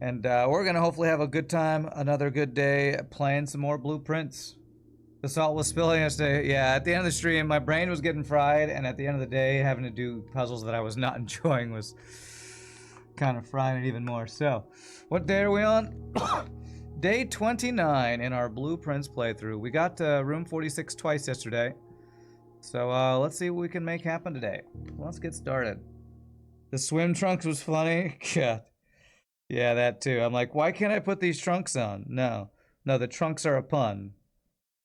And we're going to hopefully have a good time, another good day playing some more blueprints. The salt was spilling yesterday. Yeah, at the end of the stream, my brain was getting fried, and at the end of the day, having to do puzzles that I was not enjoying was kind of frying it even more. So, what day are we on? Day 29 in our blueprints playthrough. We got room 46 twice yesterday. So let's see what we can make happen today. Let's get started. The swim trunks was funny. God. Yeah, that too. I'm like, why can't I put these trunks on? No. No, the trunks are a pun.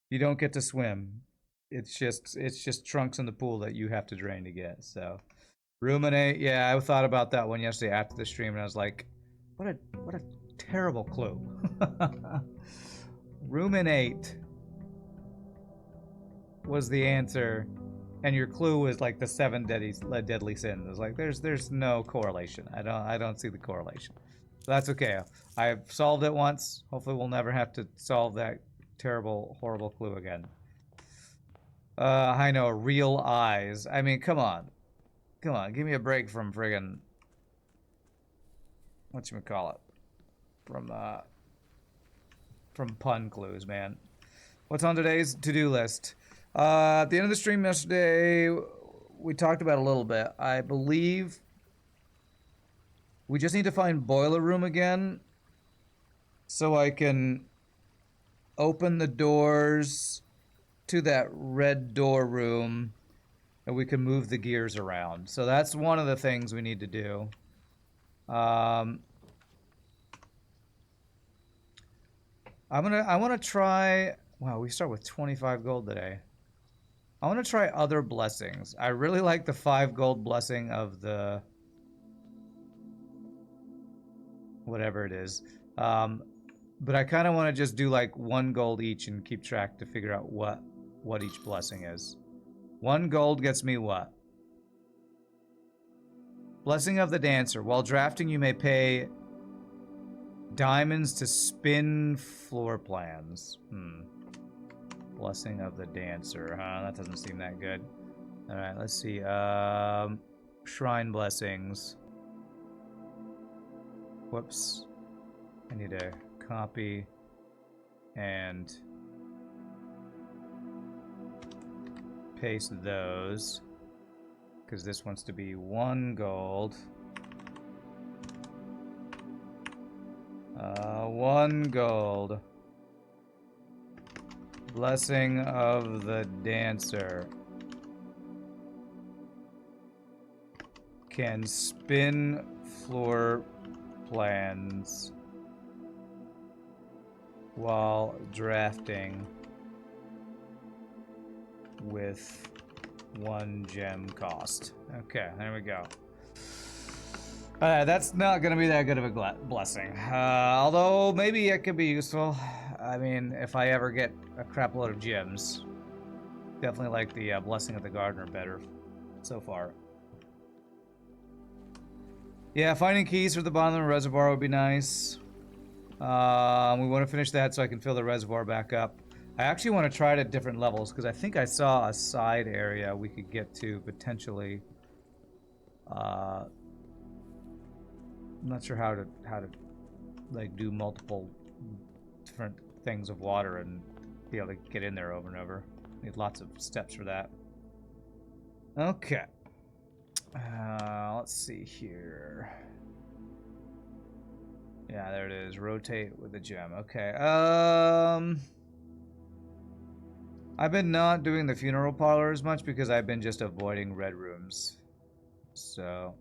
You don't get to swim. It's just trunks in the pool that you have to drain to get. So ruminate. Yeah, I thought about that one yesterday after the stream and I was like, what a terrible clue. Ruminate was the answer. And your clue was like the 7 deadly sins. It's like there's no correlation. I don't see the correlation. So that's okay. I've solved it once. Hopefully we'll never have to solve that terrible, horrible clue again. I know, real eyes. I mean, come on. Come on, give me a break from friggin' whatchamacallit. From pun clues, man. What's on today's to-do list? At the end of the stream yesterday, we talked about a little bit. I believe we just need to find boiler room again so I can open the doors to that red door room and we can move the gears around. So that's one of the things we need to do. I want to try. Wow, we start with 25 gold today. I want to try other blessings. I really like the 5 gold blessing of the whatever it is. But I kind of want to just do like 1 gold each and keep track to figure out what each blessing is. 1 gold gets me what? Blessing of the Dancer. While drafting, you may pay diamonds to spin floor plans. Blessing of the Dancer. That doesn't seem that good. Alright, let's see. Shrine blessings. Whoops. I need to copy and paste those. Because this wants to be 1 gold. 1 gold. Blessing of the Dancer. Can spin floor plans while drafting with 1 gem cost. Okay, there we go. That's not gonna be that good of a blessing. Although maybe it could be useful. I mean, if I ever get a crap load of gems. Definitely like the Blessing of the Gardener better so far. Yeah, finding keys for the bottom of the reservoir would be nice. We want to finish that so I can fill the reservoir back up. I actually want to try it at different levels because I think I saw a side area we could get to potentially. I'm not sure how to like do multiple different things of water and be able to get in there over and over. Need lots of steps for that. Okay. Let's see here. Yeah, there it is. Rotate with the gem. Okay. I've been not doing the funeral parlor as much because I've been just avoiding red rooms. So.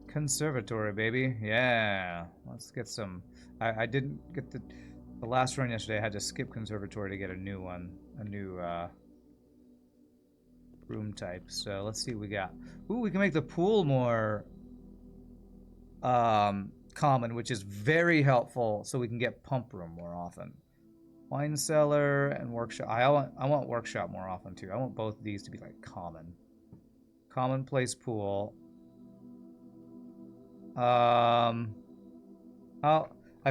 Conservatory, baby. Yeah. Let's get some. I didn't get the last run yesterday. I had to skip conservatory to get a new one. A new room type. So let's see what we got. Ooh, we can make the pool more common, which is very helpful so we can get pump room more often. Wine cellar and workshop. I want workshop more often too. I want both of these to be like common. Commonplace pool. I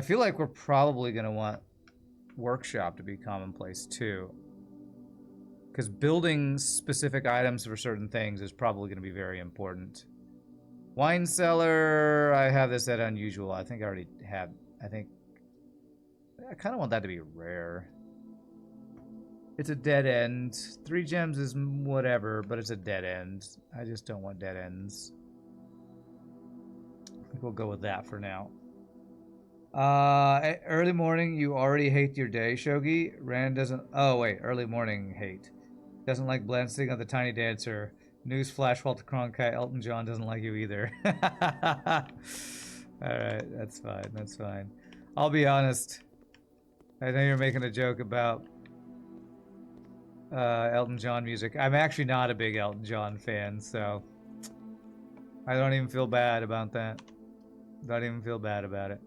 feel like we're probably gonna want workshop to be commonplace too. Because building specific items for certain things is probably going to be very important. Wine cellar, I have this at unusual. I think I already have, I think, I kind of want that to be rare. It's a dead end. 3 gems is whatever, but it's a dead end. I just don't want dead ends. I think we'll go with that for now. Early morning, you already hate your day, Shogi. Rand doesn't. Oh wait, early morning hate. Doesn't like glancing at the tiny dancer. Newsflash, Walter Cronkite. Elton John doesn't like you either. All right, that's fine. That's fine. I'll be honest. I know you're making a joke about Elton John music. I'm actually not a big Elton John fan, so I don't even feel bad about that. Don't even feel bad about it.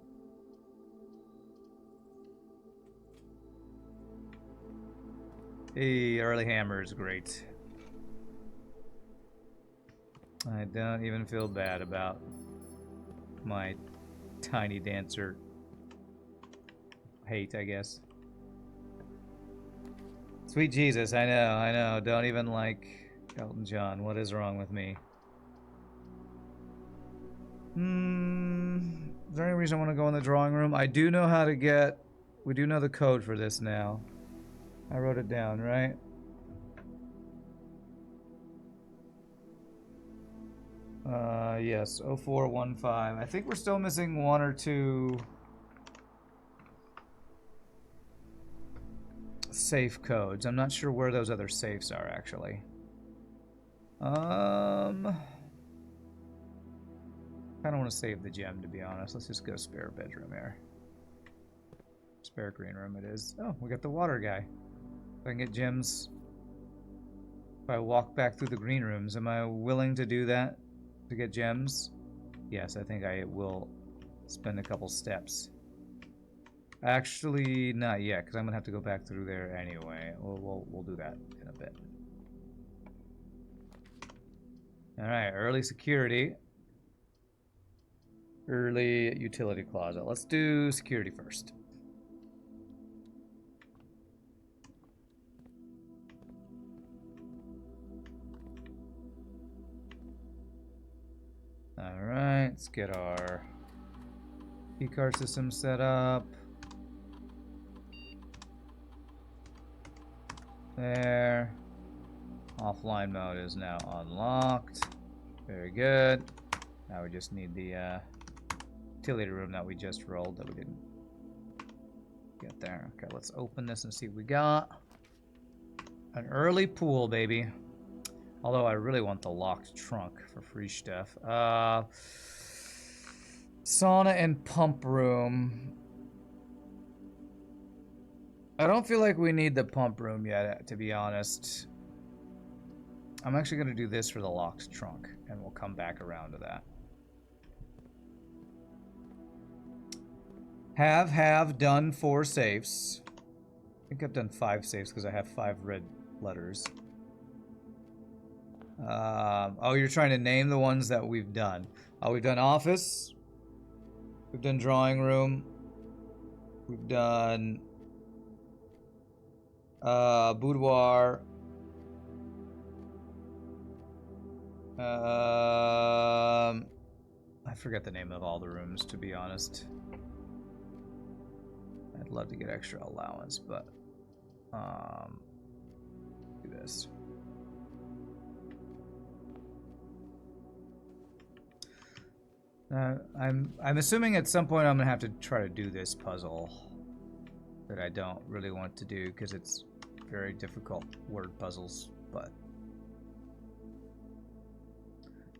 Hey, early hammer is great. I don't even feel bad about my tiny dancer hate, I guess. Sweet Jesus, I know. Don't even like Elton John. What is wrong with me? Is there any reason I want to go in the drawing room? I do know how to get... We do know the code for this now. I wrote it down, right? Yes, 0415. I think we're still missing 1 or 2 safe codes. I'm not sure where those other safes are, actually. Kind of want to save the gem, to be honest. Let's just go spare bedroom here. Spare green room it is. Oh, we got the water guy. If I can get gems if I walk back through the green rooms, am I willing to do that to get gems? Yes, I think I will spend a couple steps. Actually, not yet, because I'm gonna have to go back through there anyway. We'll do that in a bit. All right, early security. Early utility closet. Let's do security first. All right, let's get our keycard system set up. There. Offline mode is now unlocked. Very good. Now we just need the utility room that we just rolled that we didn't get there. Okay, let's open this and see what we got. An early pool, baby. Although I really want the locked trunk for free stuff. Sauna and pump room. I don't feel like we need the pump room yet, to be honest. I'm actually going to do this for the locked trunk, and we'll come back around to that. Have done 4 safes. I think I've done 5 safes because I have 5 red letters. Oh, you're trying to name the ones that we've done. We've done office. We've done drawing room. We've done boudoir. I forget the name of all the rooms, to be honest. I'd love to get extra allowance, but do this. I'm assuming at some point I'm gonna have to try to do this puzzle that I don't really want to do because it's very difficult word puzzles, but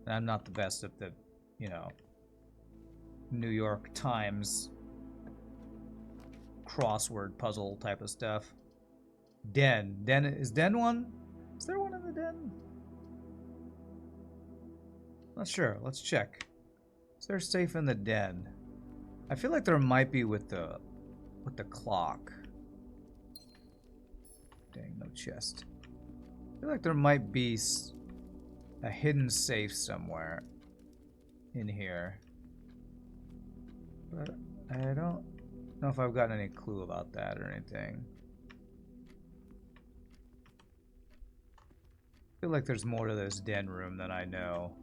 I'm not the best at the, you know, New York Times crossword puzzle type of stuff. Den. Is Den one? Is there one in the den? Not sure. Let's check. Is there safe in the den? I feel like there might be with the clock. Dang, no chest. I feel like there might be a hidden safe somewhere in here, but I don't know if I've gotten any clue about that or anything. I feel like there's more to this den room than I know.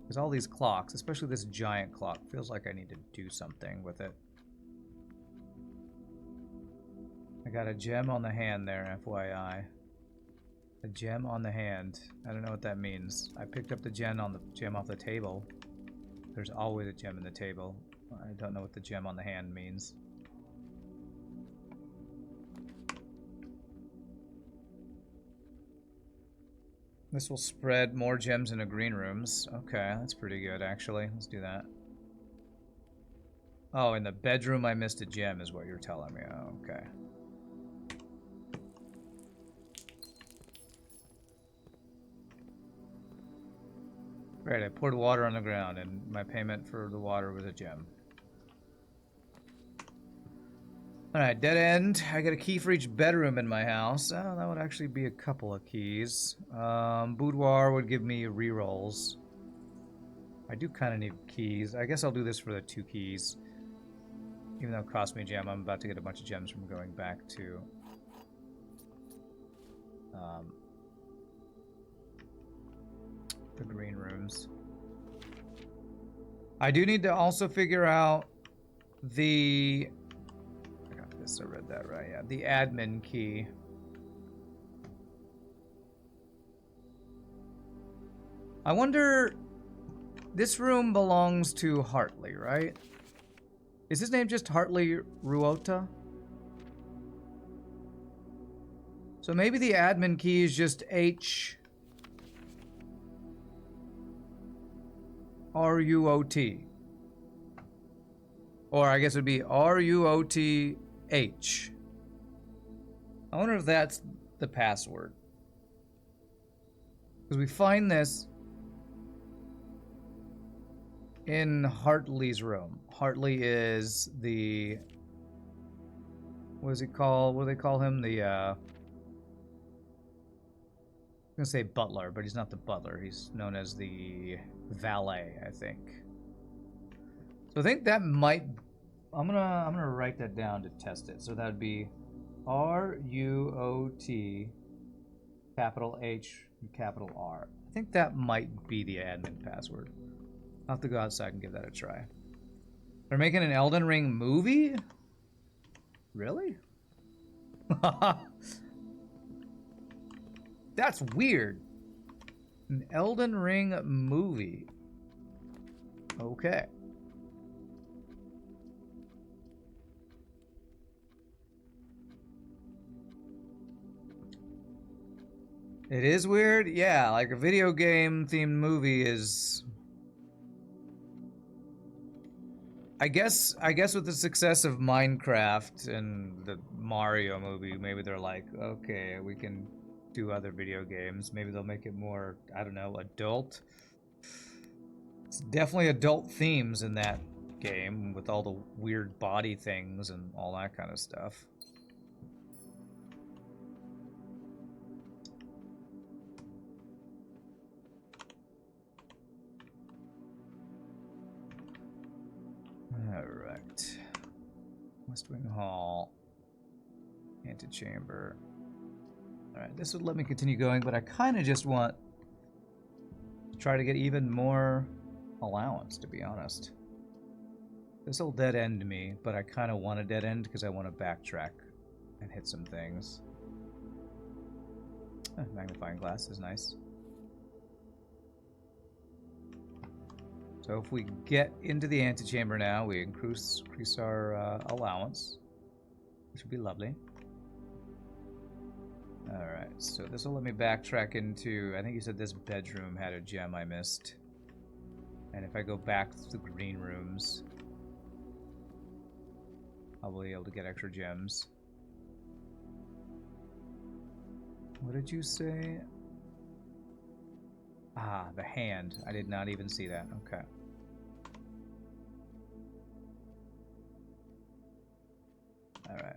Because all these clocks, especially this giant clock, feels like I need to do something with it. I got a gem on the hand there, FYI. A gem on the hand. I don't know what that means. I picked up the gem off the table. There's always a gem in the table. I don't know what the gem on the hand means. This will spread more gems into green rooms. Okay, that's pretty good, actually. Let's do that. Oh, in the bedroom I missed a gem is what you're telling me. Oh, okay. Right, I poured water on the ground, and my payment for the water was a gem. Alright, dead end. I got a key for each bedroom in my house. Oh, that would actually be a couple of keys. Boudoir would give me rerolls. I do kind of need keys. I guess I'll do this for the 2 keys. Even though it cost me a gem, I'm about to get a bunch of gems from going back to... the green rooms. I do need to also figure out the... I got this, I read that right, yeah. The admin key. I wonder... This room belongs to Hartley, right? Is his name just Hartley Ruota? So maybe the admin key is just H... R-U-O-T. Or I guess it would be R-U-O-T-H. I wonder if that's the password. Because we find this in Hartley's room. Hartley is the... What is he called? What do they call him? The, I'm gonna say butler, but he's not the butler. He's known as the valet, I think. So I think that might... I'm gonna write that down to test it. So that would be R-U-O-T capital H capital R. I think that might be the admin password. I'll have to go outside and give that a try. They're making an Elden Ring movie? Really? That's weird. An Elden Ring movie. Okay. It is weird? Yeah, like a video game themed movie is... I guess with the success of Minecraft and the Mario movie, maybe they're like, okay, we can do other video games. Maybe they'll make it more, I don't know, adult. It's definitely adult themes in that game with all the weird body things and all that kind of stuff. Alright. West Wing Hall. Antechamber. Alright, this would let me continue going, but I kind of just want to try to get even more allowance, to be honest. This will dead end me, but I kind of want a dead end because I want to backtrack and hit some things. Magnifying glass is nice. So if we get into the antechamber now, we increase our allowance, which would be lovely. Alright, so this will let me backtrack into, I think you said this bedroom had a gem I missed. And if I go back to the green rooms, I'll be able to get extra gems. What did you say? Ah, the hand. I did not even see that. Okay. Alright.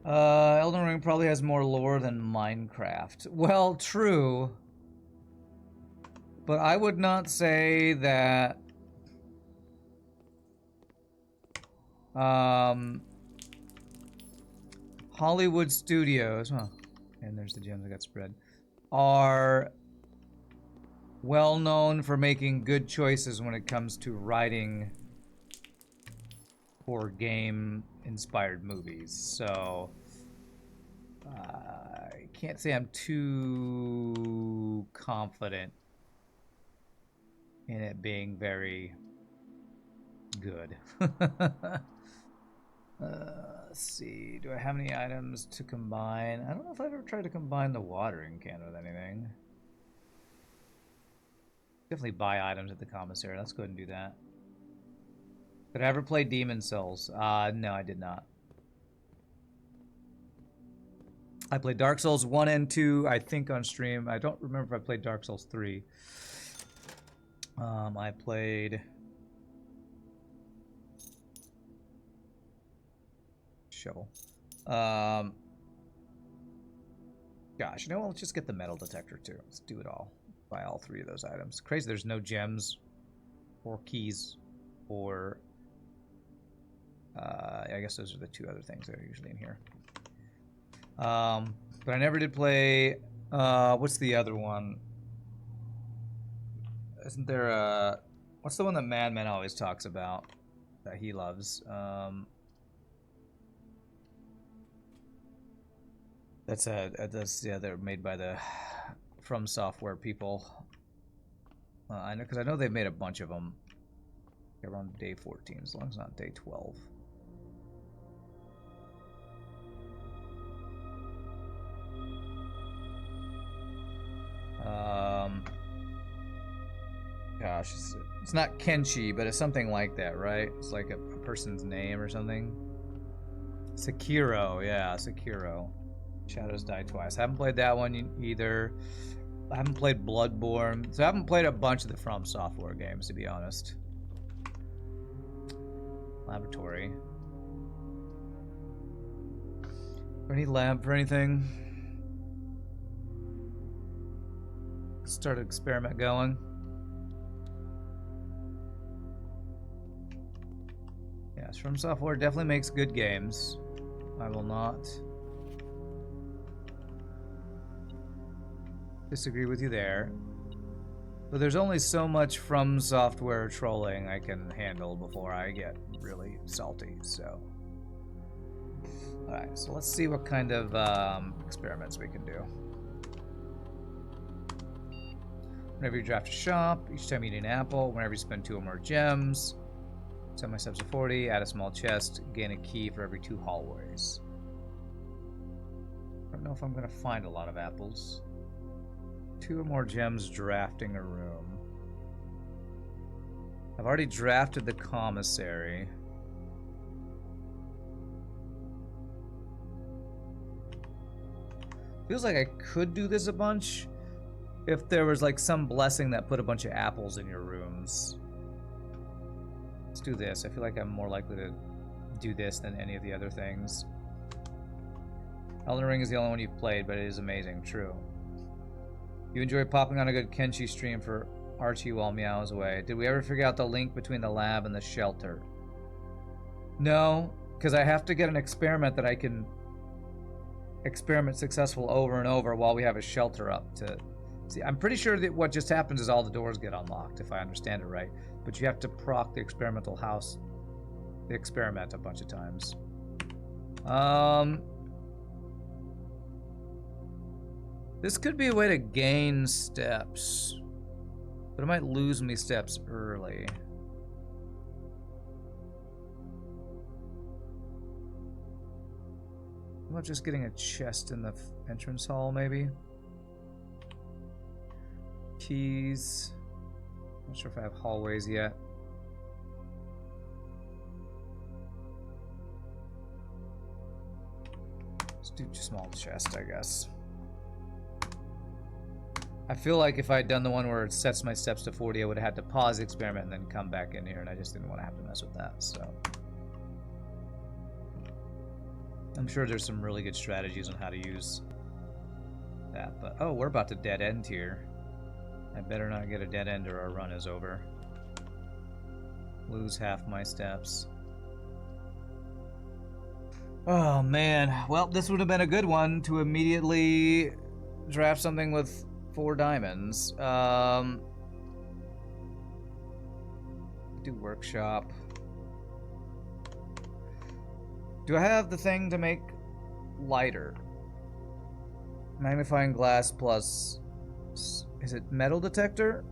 Elden Ring probably has more lore than Minecraft. Well, true. But I would not say that... Hollywood Studios... Huh. And there's the gems that got spread. Are well known for making good choices when it comes to writing for game-inspired movies. So I can't say I'm too confident in it being very good. Let's see. Do I have any items to combine? I don't know if I've ever tried to combine the watering can with anything. Definitely buy items at the commissary. Let's go ahead and do that. Did I ever play Demon Souls? No, I did not. I played Dark Souls 1 and 2, I think, on stream. I don't remember if I played Dark Souls 3. I played... Shovel. Gosh, you know what? Let's just get the metal detector, too. Let's do it all. Buy all 3 of those items. Crazy there's no gems or keys or... I guess those are the 2 other things that are usually in here. But I never did play... what's the other one? Isn't there a... What's the one that Madman always talks about that he loves? Yeah, they're made by the From Software people. I know, because I know they've made a bunch of them around day 14, as long as not day 12. Gosh, it's not Kenshi, but it's something like that, right? It's like a person's name or something. Sekiro, yeah, Sekiro. Shadows Die Twice. I haven't played that one either. I haven't played Bloodborne. So I haven't played a bunch of the From Software games, to be honest. Laboratory. Any lab for anything? Start an experiment going. Yes, From Software definitely makes good games. I will not disagree with you there. But there's only so much From Software trolling I can handle before I get really salty, so. Alright, so let's see what kind of experiments we can do. Whenever you draft a shop, each time you eat an apple, whenever you spend 2 or more gems, set my steps to 40, add a small chest, gain a key for every 2 hallways. I don't know if I'm going to find a lot of apples. 2 or more gems drafting a room. I've already drafted the commissary. Feels like I could do this a bunch if there was like some blessing that put a bunch of apples in your rooms. Let's do this. I feel like I'm more likely to do this than any of the other things. Elden Ring is the only one you've played, but it is amazing. True. You enjoy popping on a good Kenshi stream for Archie while Meow is away. Did we ever figure out the link between the lab and the shelter? No, because I have to get an experiment that I can experiment successful over and over while we have a shelter up to see. I'm pretty sure that what just happens is all the doors get unlocked, if I understand it right. But you have to proc the experimental house, the experiment a bunch of times. This could be a way to gain steps, but it might lose me steps early. How about just getting a chest in the entrance hall, maybe? Keys. Not sure if I have hallways yet. Let's do small chest, I guess. I feel like if I had done the one where it sets my steps to 40, I would have had to pause the experiment and then come back in here, and I just didn't want to have to mess with that, so. I'm sure there's some really good strategies on how to use that, but oh, we're about to dead end here. I better not get a dead end or our run is over. Lose half my steps. Oh man, well, this would have been a good one to immediately draft something with 4 diamonds. do workshop. Do I have the thing to make lighter? Magnifying glass plus... Is it metal detector?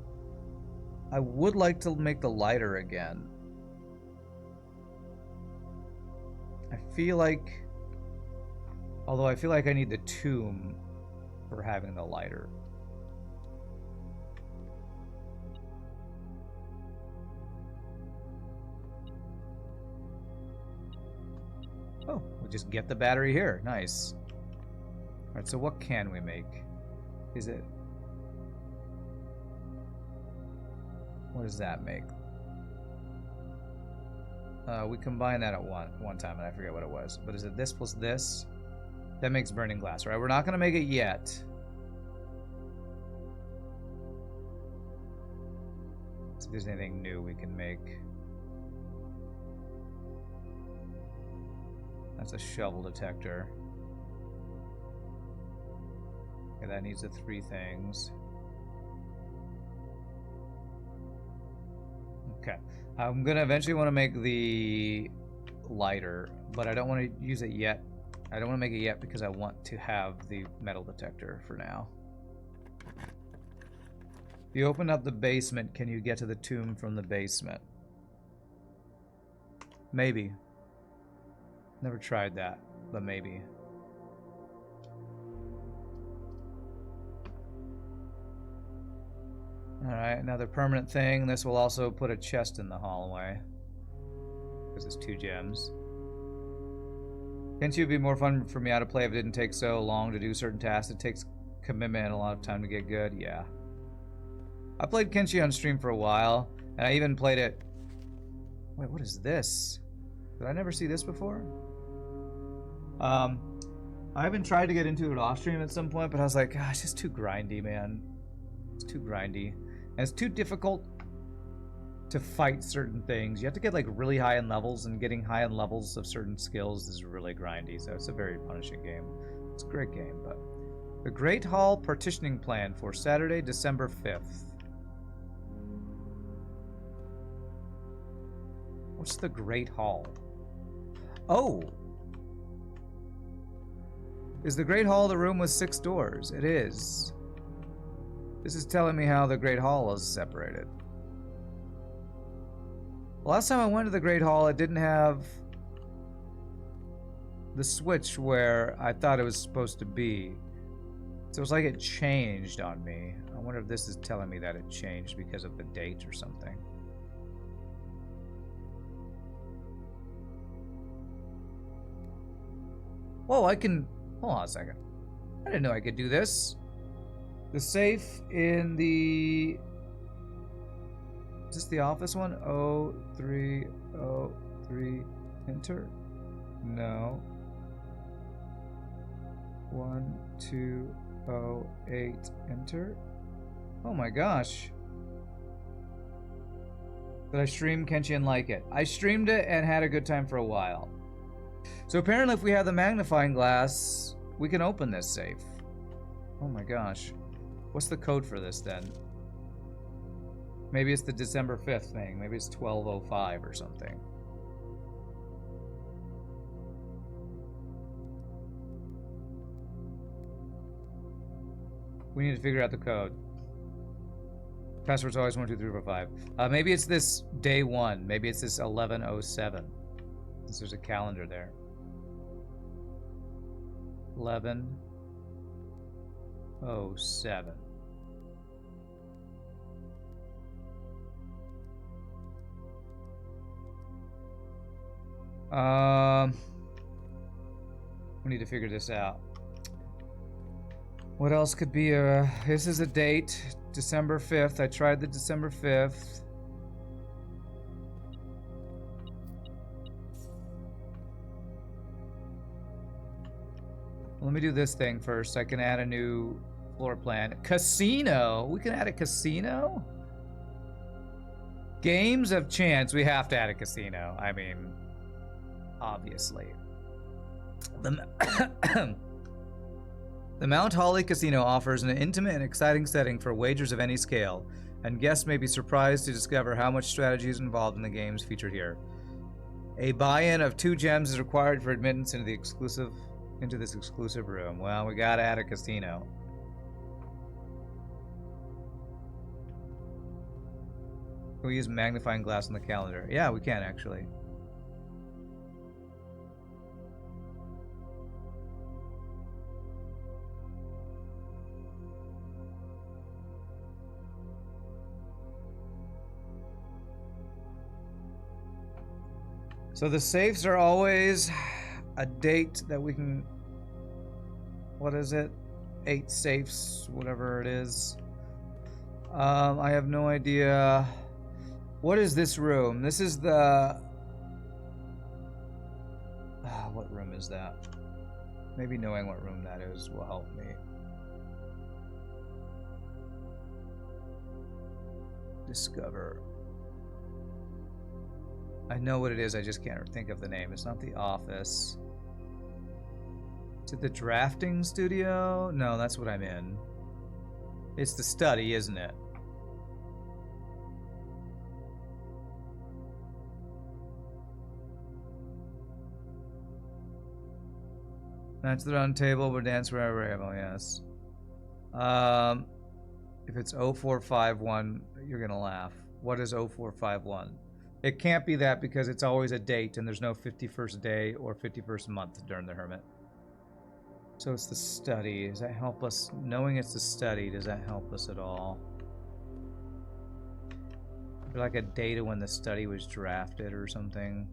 I would like to make the lighter again. I feel like... Although I feel like I need the tomb for having the lighter. Oh, we'll just get the battery here. Nice. Alright, so what can we make? Is it... What does that make? We combined that at one time, and I forget what it was. But is it this plus this? That makes burning glass, right? We're not going to make it yet. See if there's anything new we can make. That's a shovel detector. Okay, that needs the 3 things. Okay. I'm going to eventually want to make the lighter, but I don't want to use it yet. I don't want to make it yet because I want to have the metal detector for now. If you open up the basement, can you get to the tomb from the basement? Maybe. Never tried that, but maybe. Alright, another permanent thing. This will also put a chest in the hallway. Because it's 2 gems. Kenshi would be more fun for me how to play if it didn't take so long to do certain tasks. It takes commitment and a lot of time to get good. Yeah. I played Kenshi on stream for a while, and I even played it... Wait, what is this? Did I never see this before? I even tried to get into it off stream at some point, but I was like, gosh, it's too grindy, man. It's too grindy. And it's too difficult to fight certain things. You have to get like really high in levels, and getting high in levels of certain skills is really grindy, so it's a very punishing game. It's a great game, but... The Great Hall Partitioning Plan for Saturday, December 5th. What's the Great Hall? Oh! Is the Great Hall the room with 6 doors? It is. This is telling me how the Great Hall is separated. Last time I went to the Great Hall, it didn't have the switch where I thought it was supposed to be. So it's like it changed on me. I wonder if this is telling me that it changed because of the date or something. Whoa, I can... Hold on a second. I didn't know I could do this. The safe in the... Is this the office one? 0303 enter? No. 1208 enter? Oh my gosh. Did I stream Kenshi and like it? I streamed it and had a good time for a while. So apparently if we have the magnifying glass, we can open this safe. Oh my gosh. What's the code for this then? Maybe it's the December 5th thing. Maybe it's 1205 or something. We need to figure out the code. Password's always 1, 2, 3, 4, 5. Maybe it's this day 1. Maybe it's this 1107. Since there's a calendar there. 1107. We need to figure this out. What else could be a... This is a date. December 5th. I tried the December 5th. Let me do this thing first. I can add a new floor plan. Casino! We can add a casino? Games of chance. We have to add a casino. I mean, obviously. The Mount Holly Casino offers an intimate and exciting setting for wagers of any scale. and guests may be surprised to discover how much strategy is involved in the games featured here. A buy-in of 2 gems is required for admittance into this exclusive room. Well, we gotta add a casino. Can we use magnifying glass on the calendar? Yeah, we can actually. So the safes are always a date that we can... What is it? 8 safes, whatever it is. I have no idea. What is this room? This is the... what room is that? Maybe knowing what room that is will help me. Discover. I know what it is, I just can't think of the name. It's not the office. Is it the drafting studio? No, that's what I'm in. It's the study, isn't it? That's the round table, but dance wherever we're able, yes. If it's 0451, you're gonna laugh. What is 0451? It can't be that because it's always a date and there's no 51st day or 51st month during the Hermit. So it's the study. Does that help us? Knowing it's the study, does that help us at all? Or like a date of when the study was drafted or something.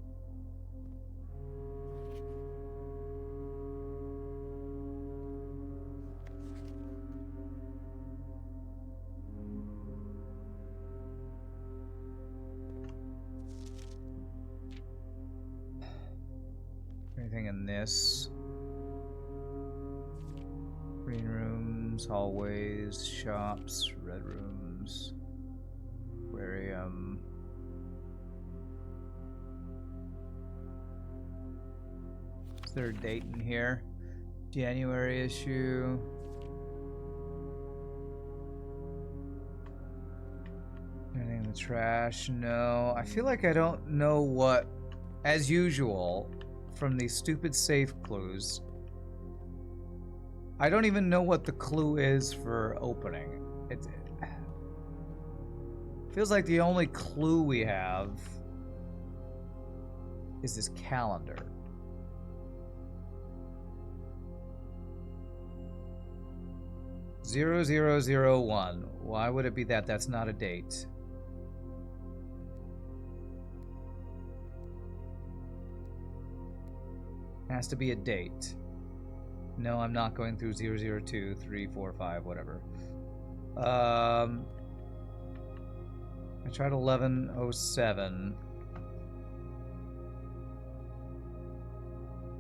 Anything in this? Green rooms, hallways, shops, red rooms, aquarium. Is there a date in here? January issue. Anything in the trash? No. I feel like I don't know what, as usual, from these stupid safe clues. I don't even know what the clue is for opening. It feels like the only clue we have is this calendar. (0001). Why would it be that? That's not a date. Has to be a date. No, I'm not going through 002, 3, 4, 5, whatever. I tried 1107.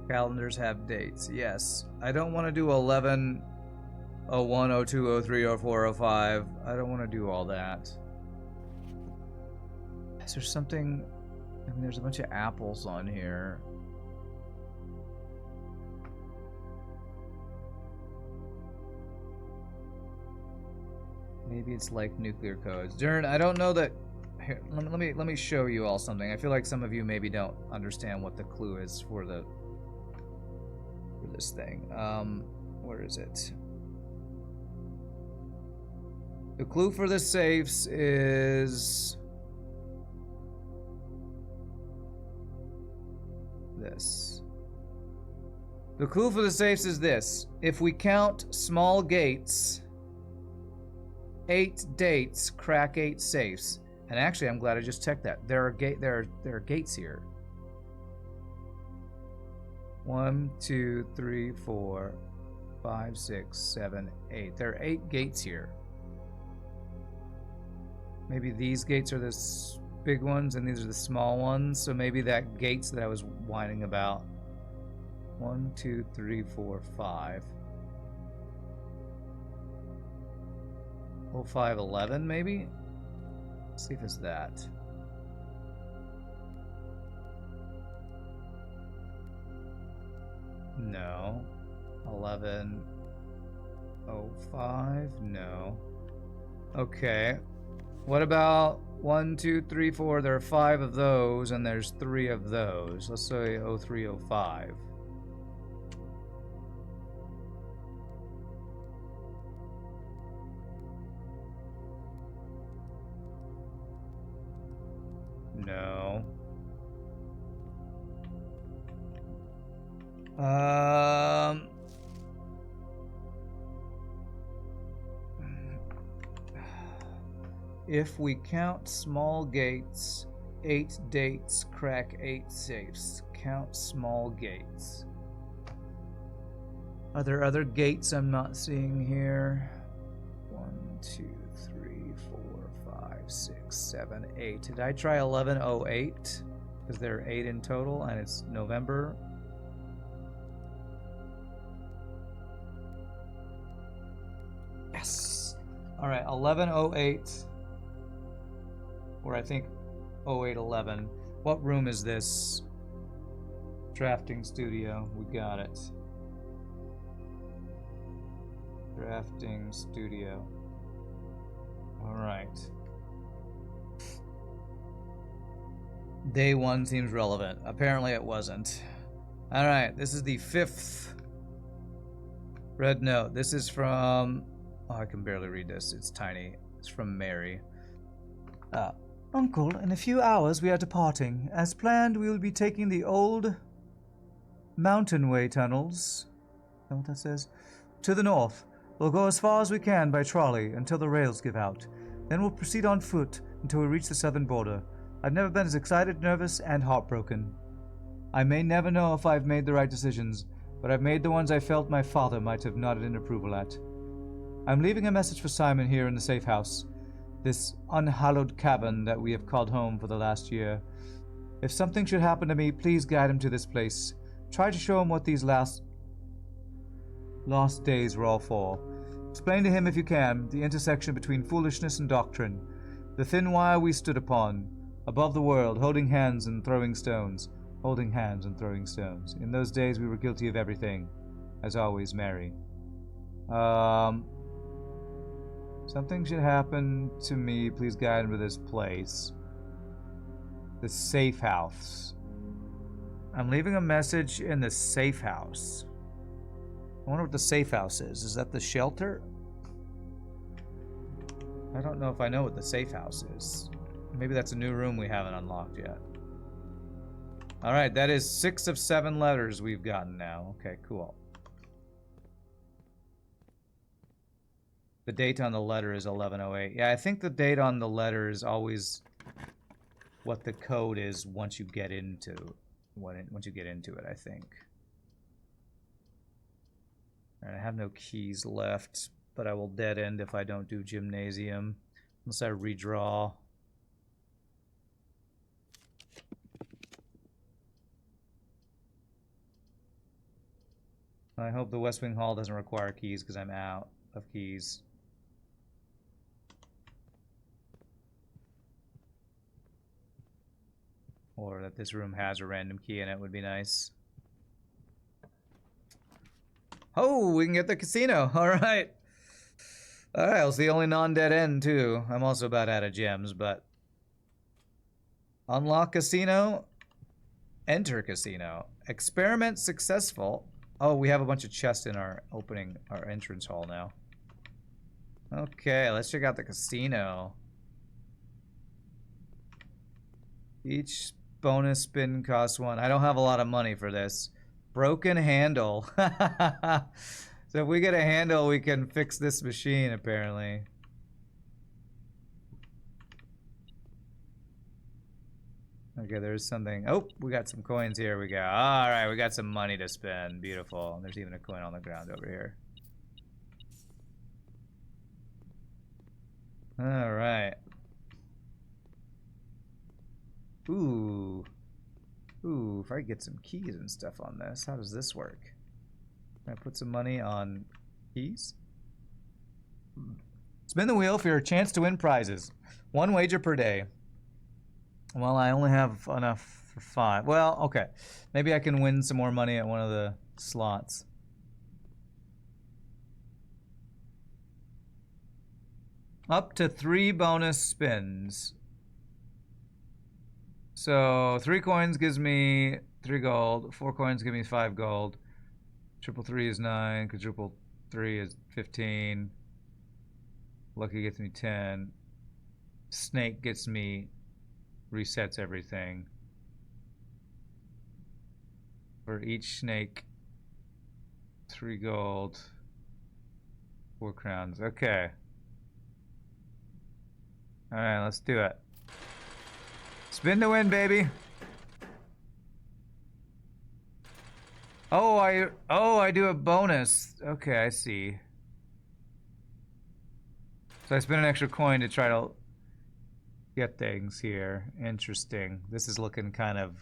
Calendars have dates. Yes. I don't want to do 1101, 02, 03, 04, 05. I don't want to do all that. Is there something... I mean, there's a bunch of apples on here. Maybe it's like nuclear codes. Dern, I don't know that... Here, let me show you all something. I feel like some of you maybe don't understand what the clue is for this thing. Where is it? The clue for the safes is this. The clue for the safes is this. If we count small gates, 8 dates crack 8 safes. And actually, I'm glad I just checked that. There are gates here. 1, 2, 3, 4, 5, 6, 7, 8. There are 8 gates here. Maybe these gates are the big ones and these are the small ones. So maybe that gates that I was whining about. 1, 2, 3, 4, 5. 0511 maybe? Let's see if it's that. No. 1105? No. Okay. What about 1, 2, 3, 4? There are 5 of those, and there's 3 of those. Let's say 0305. No. If we count small gates, 8 dates, crack 8 safes. Count small gates. Are there other gates I'm not seeing here? 1, 2, 3, 4, 5, 6, 7, 8. Did I try 1108? Because there are 8 in total and it's November. Yes! Alright, 1108. Or I think 0811. What room is this? Drafting studio. We got it. Drafting studio. Alright. Day 1 seems relevant. Apparently it wasn't. Alright, this is the 5th red note. This is from... Oh, I can barely read this. It's tiny. It's from Mary. Uncle, in a few hours we are departing. As planned, we will be taking the old mountainway tunnels. Is that what that says? To the north. We'll go as far as we can by trolley until the rails give out. Then we'll proceed on foot until we reach the southern border. I've never been as excited, nervous, and heartbroken. I may never know if I've made the right decisions, but I've made the ones I felt my father might have nodded in approval at. I'm leaving a message for Simon here in the safe house, this unhallowed cabin that we have called home for the last year. If something should happen to me, please guide him to this place. Try to show him what these lost days were all for. Explain to him, if you can, the intersection between foolishness and doctrine, the thin wire we stood upon, above the world, holding hands and throwing stones. Holding hands and throwing stones. In those days we were guilty of everything. As always, Mary. Something should happen to me. Please guide him to this place. The safe house. I'm leaving a message in the safe house. I wonder what the safe house is. Is that the shelter? I don't know if I know what the safe house is. Maybe that's a new room we haven't unlocked yet. Alright, that is 6 of 7 letters we've gotten now. Okay, cool. The date on the letter is 1108. Yeah, I think the date on the letter is always what the code is once you get into it, I think. Alright, I have no keys left, but I will dead end if I don't do gymnasium. Unless I redraw. I hope the West Wing Hall doesn't require keys because I'm out of keys. Or that this room has a random key in it would be nice. Oh, we can get the casino. Alright. Alright, it's the only non-dead end, too. I'm also about out of gems, but... Unlock casino. Enter casino. Experiment successful. Oh, we have a bunch of chests in our entrance hall now. Okay, let's check out the casino. Each bonus spin costs 1. I don't have a lot of money for this. Broken handle. So if we get a handle, we can fix this machine, apparently. Okay, there's something. Oh, we got some coins here. We go. Alright, we got some money to spend. Beautiful. There's even a coin on the ground over here. Alright. Ooh. Ooh, if I get some keys and stuff on this, how does this work? Can I put some money on keys? Spin the wheel for your chance to win prizes. 1 wager per day. Well, I only have enough for 5. Well, okay. Maybe I can win some more money at one of the slots. Up to 3 bonus spins. So 3 coins gives me 3 gold. 4 coins give me 5 gold. Triple 3 is 9. Quadruple 3 is 15. Lucky gets me 10. Snake gets me, resets everything. For each snake, 3 gold, 4 crowns. Okay. Alright, let's do it. Spin to win, baby. Oh, I do a bonus. Okay, I see. So I spend an extra coin to try to get things here. Interesting. This is looking kind of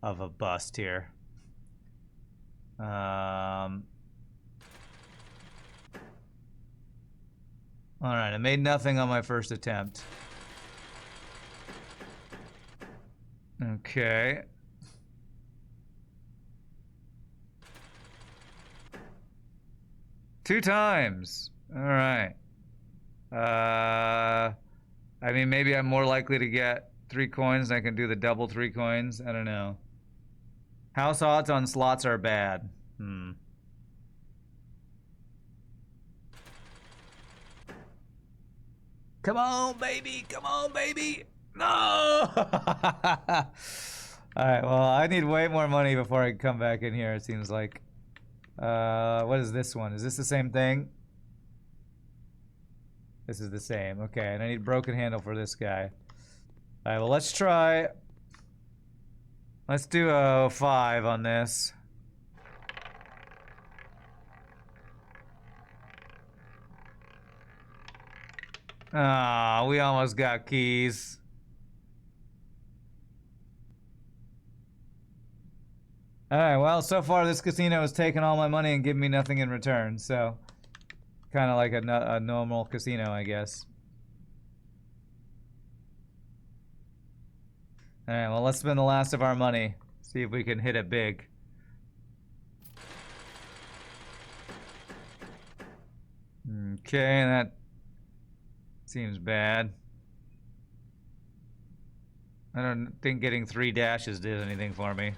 a bust here. Alright, I made nothing on my first attempt. Okay. Two times. Alright. I mean, maybe I'm more likely to get 3 coins and I can do the double 3 coins. I don't know. House odds on slots are bad. Come on, baby. Come on, baby. No! Alright, well, I need way more money before I come back in here, it seems like. What is this one? Is this the same thing? This is the same. Okay, and I need broken handle for this guy. Alright, well, let's try. Let's do a 5 on this. Ah, we almost got keys. Alright, well, so far this casino has taken all my money and given me nothing in return, so... kind of like a normal casino, I guess. Alright, well, let's spend the last of our money. See if we can hit it big. Okay, that seems bad. I don't think getting 3 dashes did anything for me.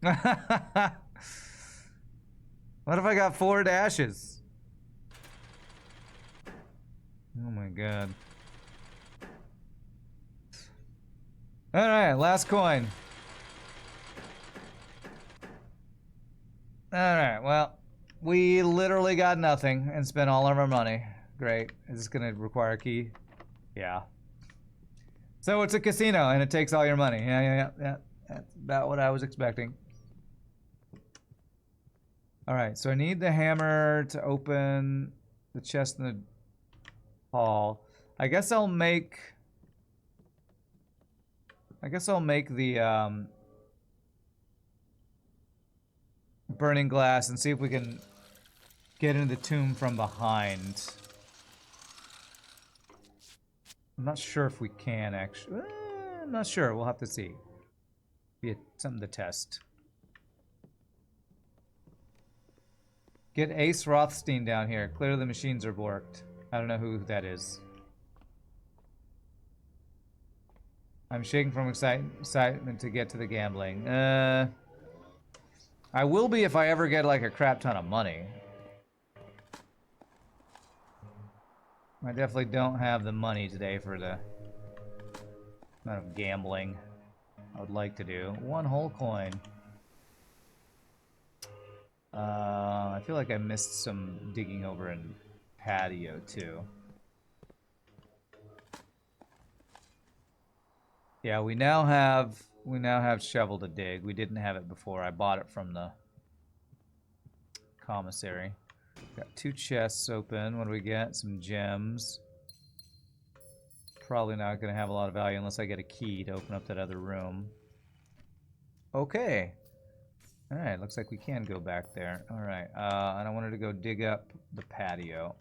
What if I got 4 dashes? Oh my god. Alright, last coin. Alright, well, we literally got nothing and spent all of our money. Great. Is this gonna require a key? Yeah. So it's a casino and it takes all your money. Yeah. That's about what I was expecting. Alright, so I need the hammer to open the chest in the hall. I guess I'll make the burning glass and see if we can get into the tomb from behind. I'm not sure if we can actually. I'm not sure. We'll have to see. Be something to test. Get Ace Rothstein down here. Clearly the machines are borked. I don't know who that is. I'm shaking from excitement to get to the gambling. I will be if I ever get like a crap ton of money. I definitely don't have the money today for the amount of gambling I would like to do. 1 whole coin. I feel like I missed some digging over in patio too. Yeah, we now have shovel to dig. We didn't have it before. I bought it from the commissary. Got 2 chests open. What do we get? Some gems. Probably not going to have a lot of value unless I get a key to open up that other room. Okay. Alright, looks like we can go back there. Alright, and I wanted to go dig up the patio.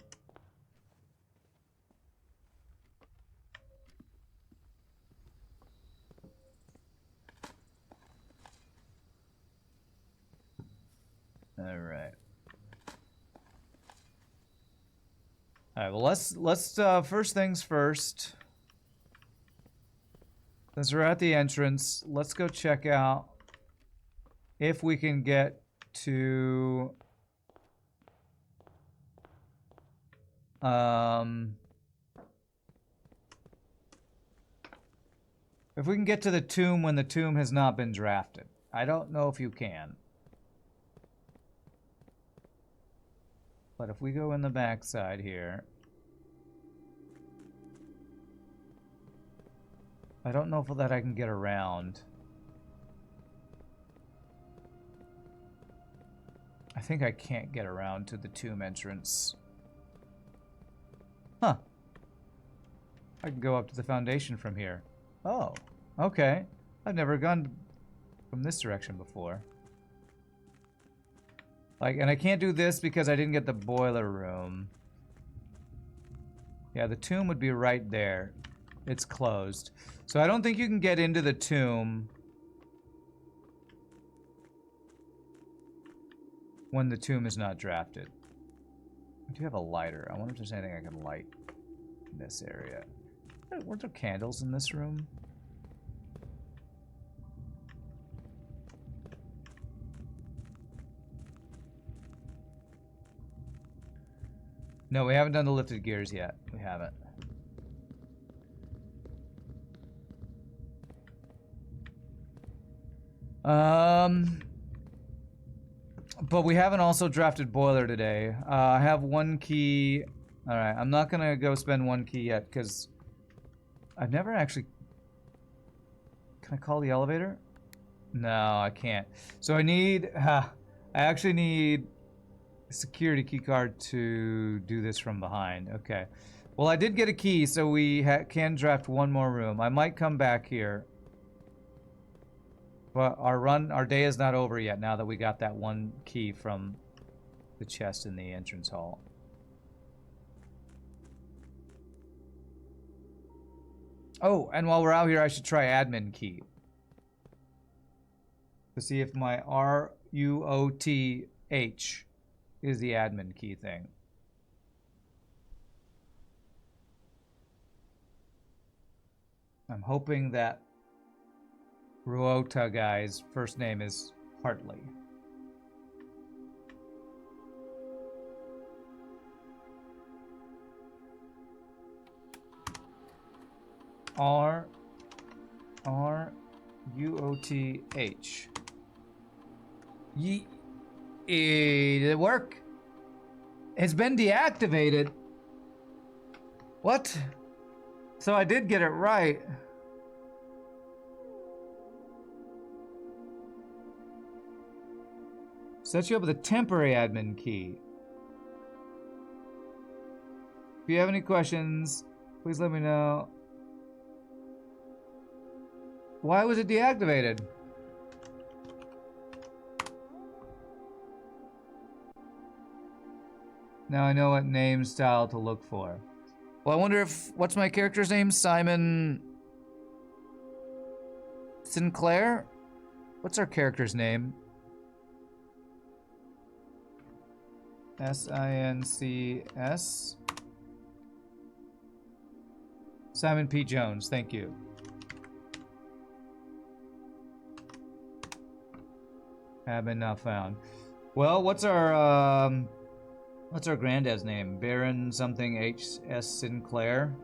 Alright. All right, well, let's first things first. Since we're at the entrance, let's go check out if we can get to if we can get to the tomb when the tomb has not been drafted. I don't know if you can. But if we go in the backside here, I don't know if that I can get around. I think I can't get around to the tomb entrance. Huh. I can go up to the foundation from here. Oh, okay. I've never gone from this direction before. Like, and I can't do this because I didn't get the boiler room. Yeah, the tomb would be right there. It's closed. So I don't think you can get into the tomb when the tomb is not drafted. I do have a lighter. I wonder if there's anything I can light in this area. Weren't there candles in this room? No, we haven't done the lifted gears yet. We haven't. But we haven't also drafted boiler today. I have one key. All right, I'm not gonna go spend one key yet because I've never actually. Can I call the elevator? No, I can't. So I need. I actually need a security key card to do this from behind. Okay. Well, I did get a key, so we can draft one more room. I might come back here. But our day is not over yet now that we got that one key from the chest in the entrance hall. Oh, and while we're out here, I should try admin key. To see if my RUOTH is the admin key thing. I'm hoping that Ruota guy's first name is Hartley. RUOTH. Did it work? It's been deactivated. What? So I did get it right. Set you up with a temporary admin key. If you have any questions, please let me know. Why was it deactivated? Now I know what name style to look for. Well, I wonder if... What's my character's name? Simon... Sinclair? What's our character's name? S-I-N-C-S. Simon P. Jones, thank you. Have been not found. Well, what's our granddad's name? Baron something H.S. Sinclair.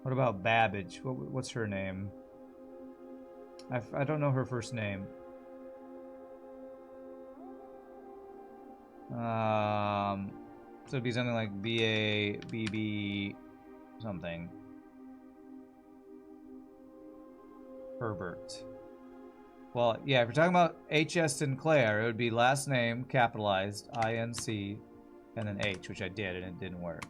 What about Babbage? What's her name? I don't know her first name. So it'd be something like B-A-B-B something. Herbert. Well, yeah, if you're talking about H.S. Sinclair, it would be last name, capitalized, I-N-C, and then H, which I did, and it didn't work.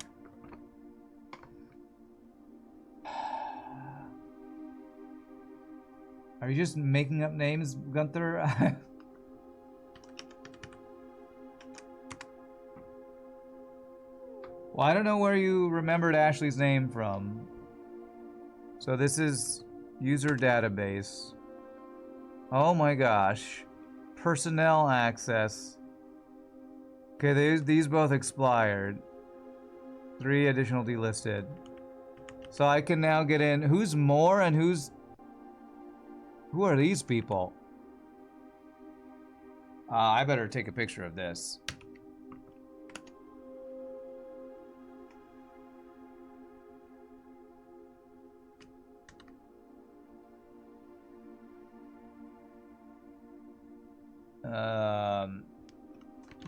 Are you just making up names, Gunther? Well, I don't know where you remembered Ashley's name from. So this is user database. Oh my gosh. Personnel access. Okay, these both expired. 3 additional delisted. So I can now get in. Who's more and who's... Who are these people? I better take a picture of this.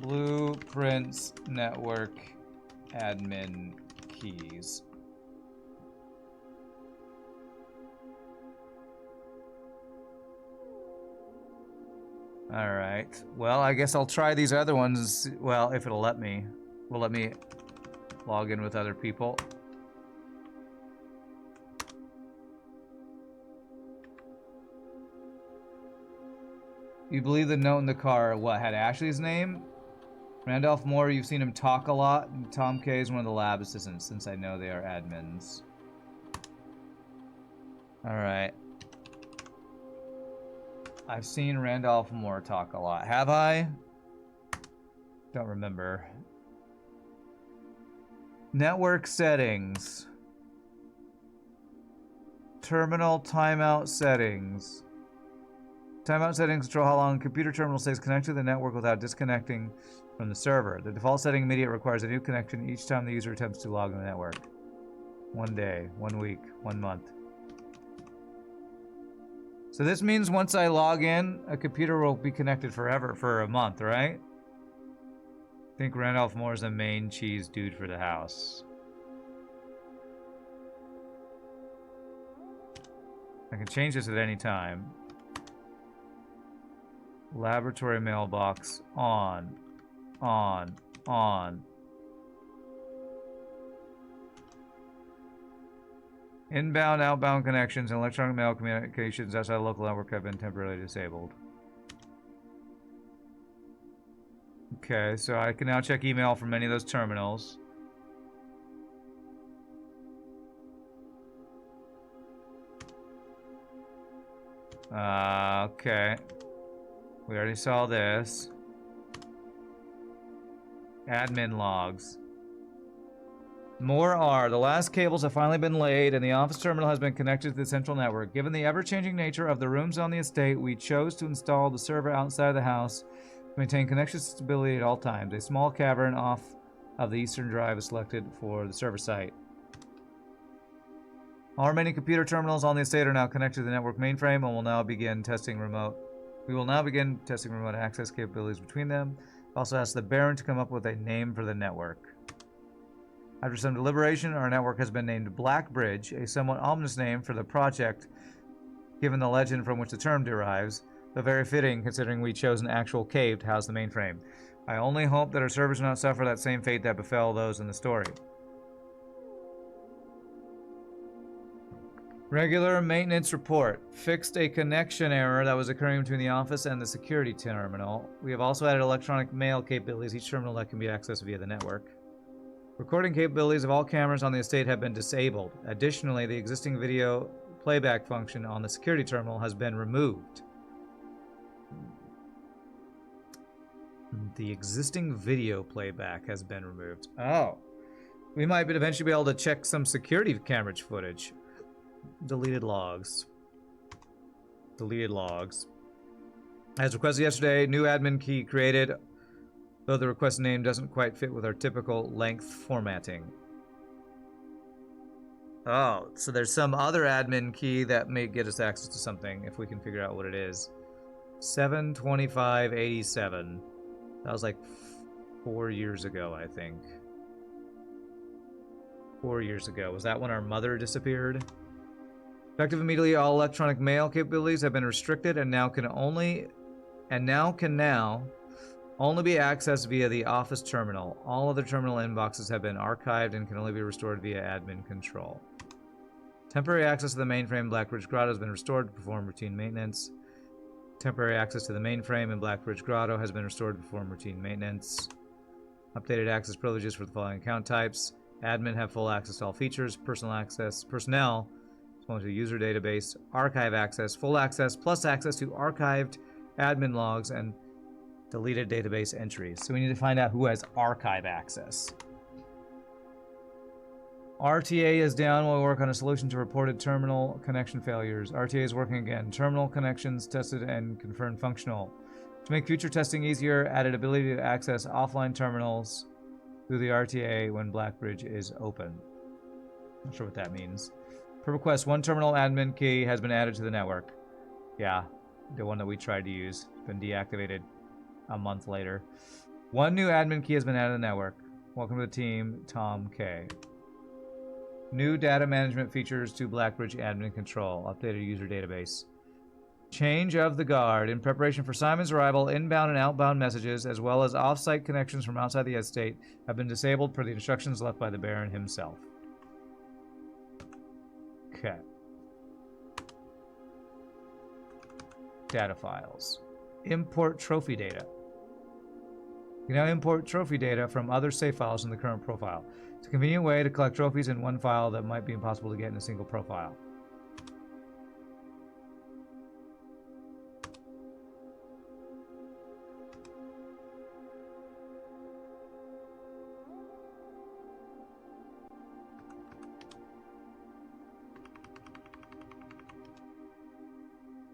Blueprints network admin keys. All right. Well, I guess I'll try these other ones. Well, if it'll let me. Will let me log in with other people. You believe the note in the car, what, had Ashley's name? Randolph Moore, you've seen him talk a lot. And Tom K is one of the lab assistants, since I know they are admins. Alright. I've seen Randolph Moore talk a lot. Have I? Don't remember. Network settings. Terminal timeout settings. Timeout settings control how long a computer terminal stays connected to the network without disconnecting from the server. The default setting immediate requires a new connection each time the user attempts to log in the network. 1 day, 1 week, 1 month. So this means once I log in, a computer will be connected forever for a month, right? I think Randolph Moore is the main cheese dude for the house. I can change this at any time. Laboratory mailbox on. Inbound, outbound connections and electronic mail communications outside the local network have been temporarily disabled. Okay, so I can now check email from any of those terminals. Okay. We already saw this. Admin logs. More are. The last cables have finally been laid and the office terminal has been connected to the central network. Given the ever-changing nature of the rooms on the estate, we chose to install the server outside of the house to maintain connection stability at all times. A small cavern off of the eastern drive is selected for the server site. All remaining computer terminals on the estate are now connected to the network mainframe and will now begin testing remote. We will now begin testing remote access capabilities between them. Also ask the Baron to come up with a name for the network. After some deliberation, our network has been named Black Bridge, a somewhat ominous name for the project, given the legend from which the term derives, but very fitting considering we chose an actual cave to house the mainframe. I only hope that our servers do not suffer that same fate that befell those in the story. Regular maintenance report. Fixed a connection error that was occurring between the office and the security terminal. We have also added electronic mail capabilities, each terminal that can be accessed via the network. Recording capabilities of all cameras on the estate have been disabled. Additionally, the existing video playback function on the security terminal has been removed. The existing video playback has been removed. Oh. We might eventually be able to check some security camera footage. Deleted logs. Deleted logs. As requested yesterday, new admin key created, though the request name doesn't quite fit with our typical length formatting. Oh, so there's some other admin key that may get us access to something if we can figure out what it is. 72587. That was like 4 years ago, I think. 4 years ago. Was that when our mother disappeared? Effective immediately, all electronic mail capabilities have been restricted and now can only be accessed via the office terminal. All other terminal inboxes have been archived and can only be restored via admin control. Temporary access to the mainframe Blackbridge Grotto has been restored to perform routine maintenance. Temporary access to the mainframe in Blackbridge Grotto has been restored to perform routine maintenance. Updated access privileges for the following account types. Admin have full access to all features. Personnel Going to user database, archive access, full access, plus access to archived admin logs and deleted database entries. So we need to find out who has archive access. RTA is down while we work on a solution to reported terminal connection failures. RTA is working again. Terminal connections tested and confirmed functional. To make future testing easier, added ability to access offline terminals through the RTA when Blackbridge is open. Not sure what that means. Per request, one terminal admin key has been added to the network. Yeah, the one that we tried to use. Been deactivated a month later. One new admin key has been added to the network. Welcome to the team, Tom K. New data management features to Blackbridge admin control. Updated user database. Change of the guard. In preparation for Simon's arrival, inbound and outbound messages, as well as off-site connections from outside the estate, have been disabled per the instructions left by the Baron himself. Okay. Data files. Import trophy data. You can now import trophy data from other save files in the current profile. It's a convenient way to collect trophies in one file that might be impossible to get in a single profile.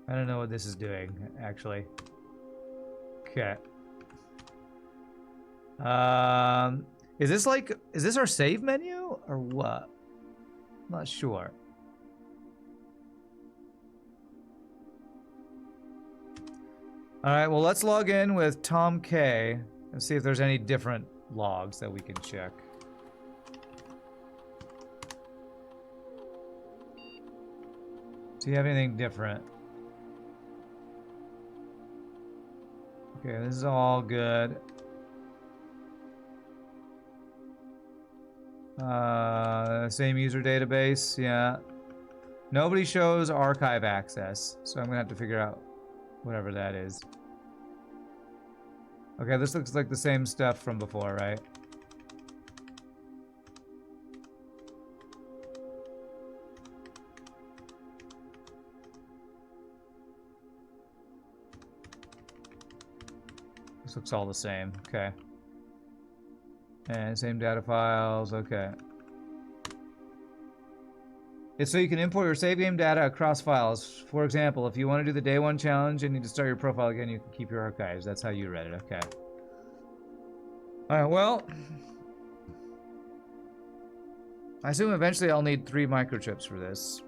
I don't know what this is doing, actually. Okay. Is this our save menu or what? I'm not sure. All right, well, let's log in with Tom K and see if there's any different logs that we can check. Do you have anything different? Okay, this is all good. Same user database, yeah. Nobody shows archive access, so I'm gonna have to figure out whatever that is. Okay, this looks like the same stuff from before, right? This looks all the same, okay. And same data files, okay. It's so you can import your save game data across files. For example, if you want to do the day one challenge and need to start your profile again, you can keep your archives. That's how you read it, okay. Alright, well. I assume eventually I'll need 3 microchips for this.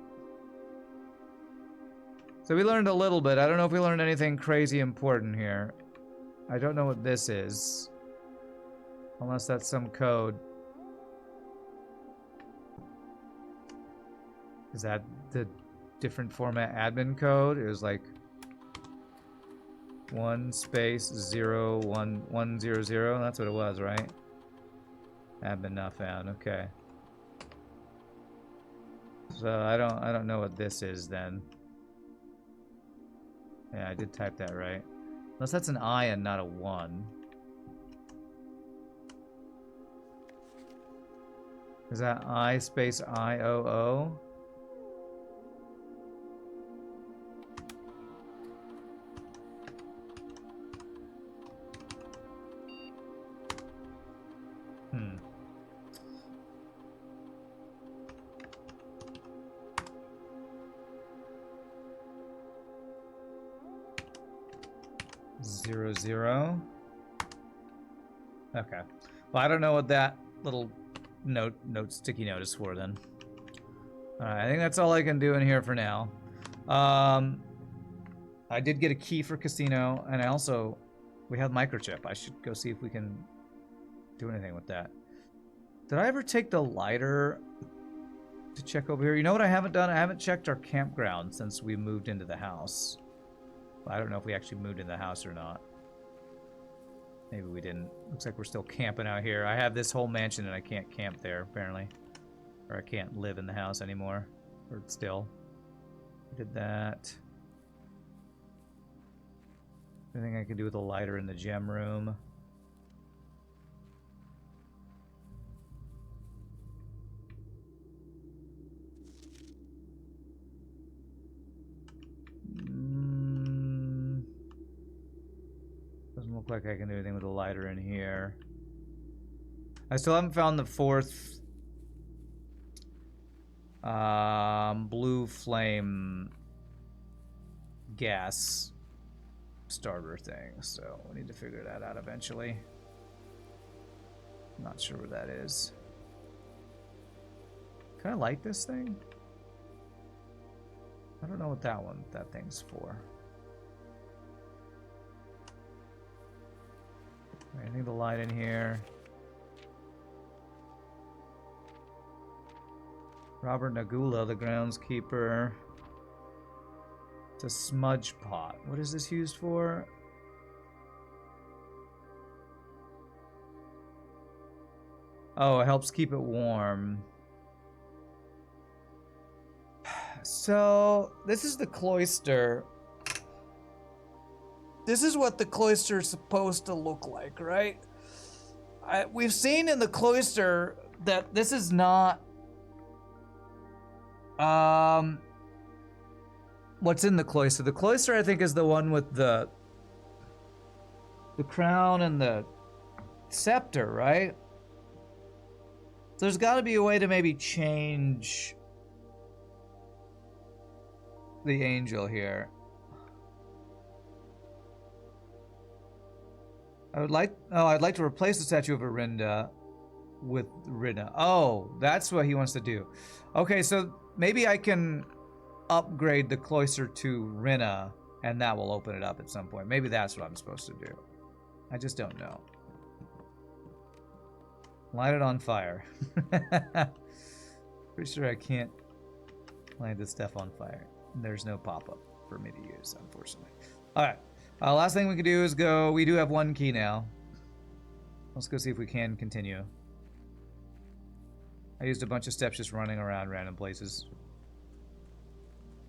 So we learned a little bit. I don't know if we learned anything crazy important here. I don't know what this is. Unless that's some code. Is that the different format admin code? It was like 1 space 0 1 1 0 0. That's what it was, right? Admin not found. Okay. So I don't know what this is then. Yeah, I did type that right. Unless that's an I and not a 1. Is that I space IOO? Hmm. Zero, zero. Okay. Well, I don't know what that little sticky note is for then. Alright, I think that's all I can do in here for now. I did get a key for casino, and we have microchip. I should go see if we can do anything with that. Did I ever take the lighter to check over here? You know what I haven't done? I haven't checked our campground since we moved into the house. I don't know if we actually moved in the house or not. Maybe we didn't. Looks like we're still camping out here. I have this whole mansion and I can't camp there, apparently. Or I can't live in the house anymore. Or still. Did that. Anything I can do with a lighter in the gem room? look like I can do anything with a lighter in here. I still haven't found the fourth blue flame gas starter thing, so we need to figure that out eventually. Not sure where that is. Can I light this thing? I don't know what that thing's for. Anything to light in here? Robert Nagula, the groundskeeper. It's a smudge pot. What is this used for? Oh, it helps keep it warm. So, this is the cloister. This is what the cloister is supposed to look like, right? We've seen in the cloister that this is not what's in the cloister. The cloister, I think, is the one with the crown and the scepter, right? So there's got to be a way to maybe change the angel here. I'd like to replace the statue of Arinda with Rina. Oh, that's what he wants to do. Okay, so maybe I can upgrade the cloister to Rina, and that will open it up at some point. Maybe that's what I'm supposed to do. I just don't know. Light it on fire. Pretty sure I can't light this stuff on fire. There's no pop-up for me to use, unfortunately. Alright. Last thing we can do is go... We do have one key now. Let's go see if we can continue. I used a bunch of steps just running around random places.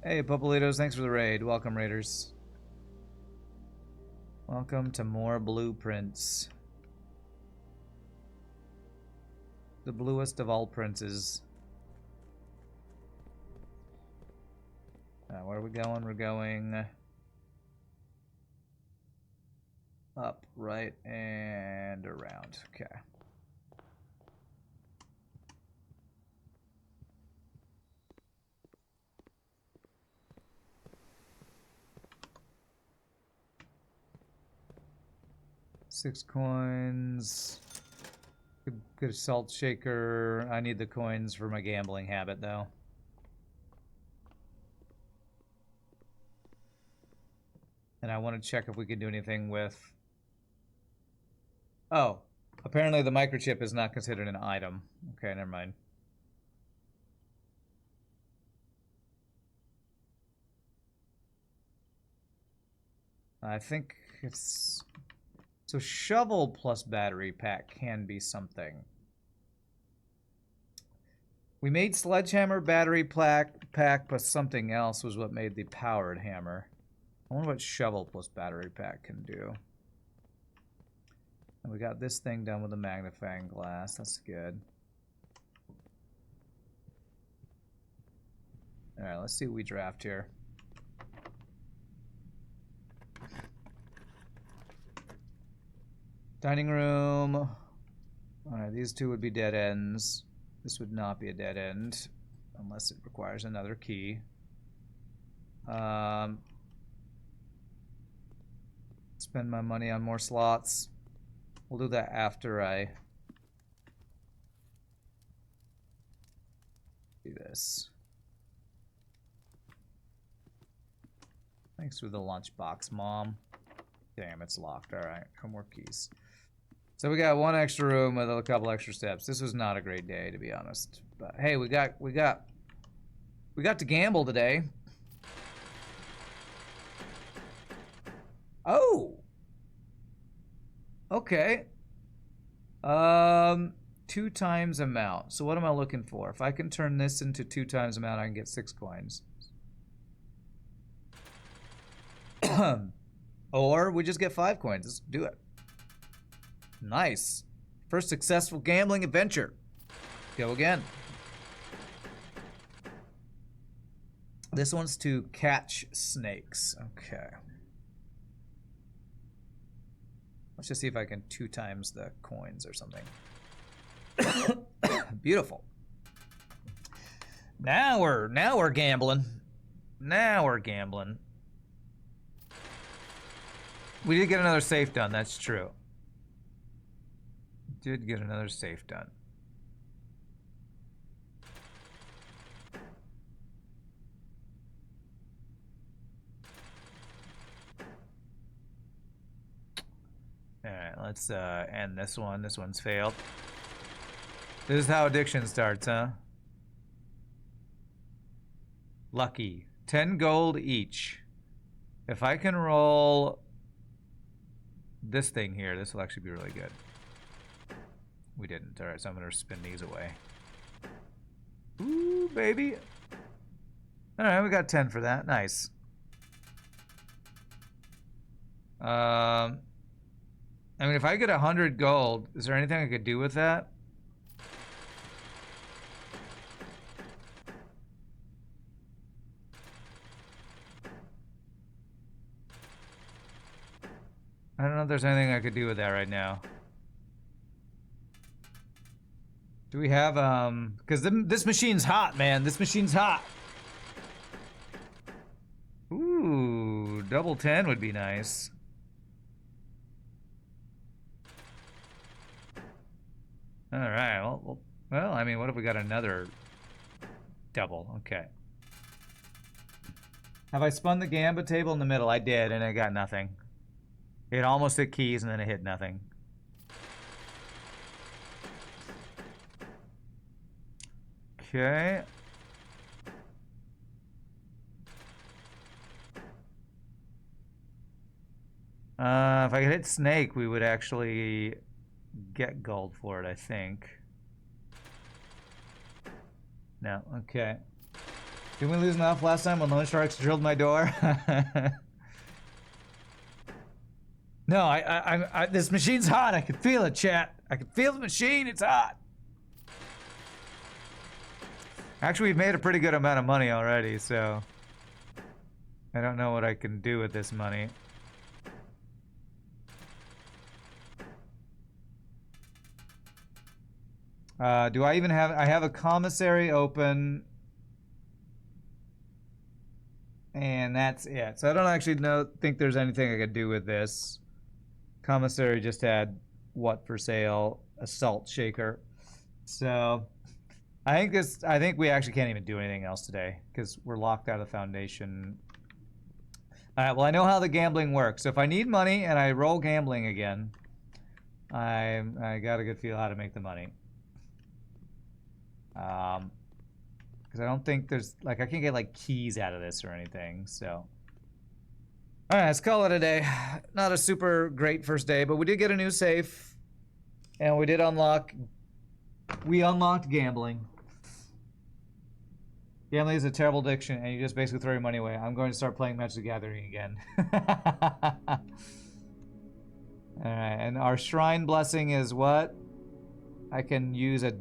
Hey, Popolitos, thanks for the raid. Welcome, raiders. Welcome to more blueprints. The bluest of all princes. Where are we going? We're going up, right, and around. Okay. Six coins. Good salt shaker. I need the coins for my gambling habit, though. And I want to check if we can do anything with... Oh, apparently the microchip is not considered an item. Okay, never mind. I think it's... So shovel plus battery pack can be something. We made sledgehammer battery pack, but something else was what made the powered hammer. I wonder what shovel plus battery pack can do. And we got this thing done with a magnifying glass. That's good. Alright, let's see what we draft here. Dining room. Alright, these two would be dead ends. This would not be a dead end. Unless it requires another key. Spend my money on more slots. We'll do that after I do this. Thanks for the lunchbox, Mom. Damn, it's locked. Alright, no more keys. So we got one extra room with a couple extra steps. This was not a great day, to be honest. But hey, we got to gamble today. Oh. Okay. 2 times amount. So what am I looking for? If I can turn this into 2 times amount, I can get 6 coins. Or we just get 5 coins. Let's do it. Nice. First successful gambling adventure. Go again. This one's to catch snakes. Okay. Let's just see if I can 2 times the coins or something. Beautiful. Now we're gambling. Now we're gambling. We did get another safe done, that's true. Did get another safe done. Alright, let's end this one. This one's failed. This is how addiction starts, huh? Lucky. 10 gold each. If I can roll this thing here, this will actually be really good. We didn't. Alright, so I'm going to spin these away. Ooh, baby. Alright, we got 10 for that. Nice. I mean, if I get 100 gold, is there anything I could do with that? I don't know if there's anything I could do with that right now. Do we have, because this machine's hot, man. This machine's hot. Ooh, double 10 would be nice. All right, well, I mean, what if we got another double? Okay. Have I spun the gambit table in the middle? I did, and I got nothing. It almost hit keys, and then it hit nothing. Okay. If I could hit snake, we would actually get gold for it, I think. No, okay. Didn't we lose enough last time when Loan Sharks drilled my door? No, this machine's hot. I can feel it, chat. I can feel the machine. It's hot. Actually, we've made a pretty good amount of money already, so I don't know what I can do with this money. Do I even have... I have a commissary open. And that's it. So I don't actually think there's anything I could do with this. Commissary just had what for sale? A salt shaker. So I think we actually can't even do anything else today because we're locked out of the foundation. All right, well, I know how the gambling works. So if I need money and I roll gambling again, I got a good feel how to make the money. Because I don't think there's, like, I can't get, like, keys out of this or anything, so. All right, let's call it a day. Not a super great first day, but we did get a new safe. And we did unlock, we unlocked gambling. Gambling is a terrible addiction, and you just basically throw your money away. I'm going to start playing Magic the Gathering again. All right, and our shrine blessing is what? I can use a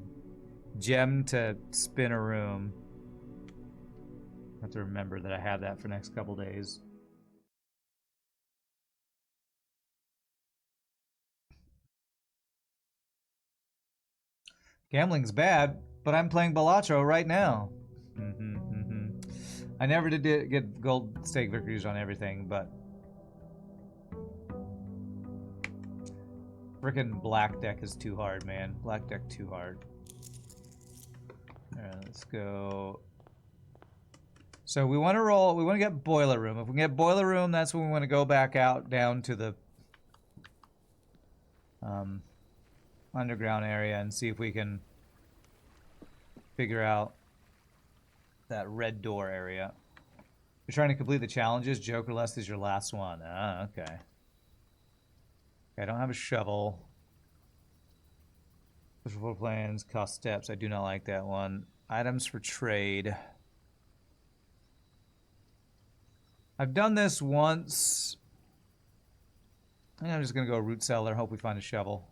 gem to spin a room. I have to remember that I have that for the next couple days. Gambling's bad, but I'm playing Balatro right now. I never did get gold stake victories on everything, but frickin' black deck is too hard, man. Black deck too hard. Alright, let's go. So we want to roll, we want to get Boiler Room. If we can get Boiler Room, that's when we want to go back out down to the underground area and see if we can figure out that red door area. You're trying to complete the challenges. Jokerless is your last one. Ah, okay. Okay, I don't have a shovel. Floor plans, cost steps. I do not like that one. Items for trade. I've done this once. I think I'm just gonna go root cellar. Hope we find a shovel.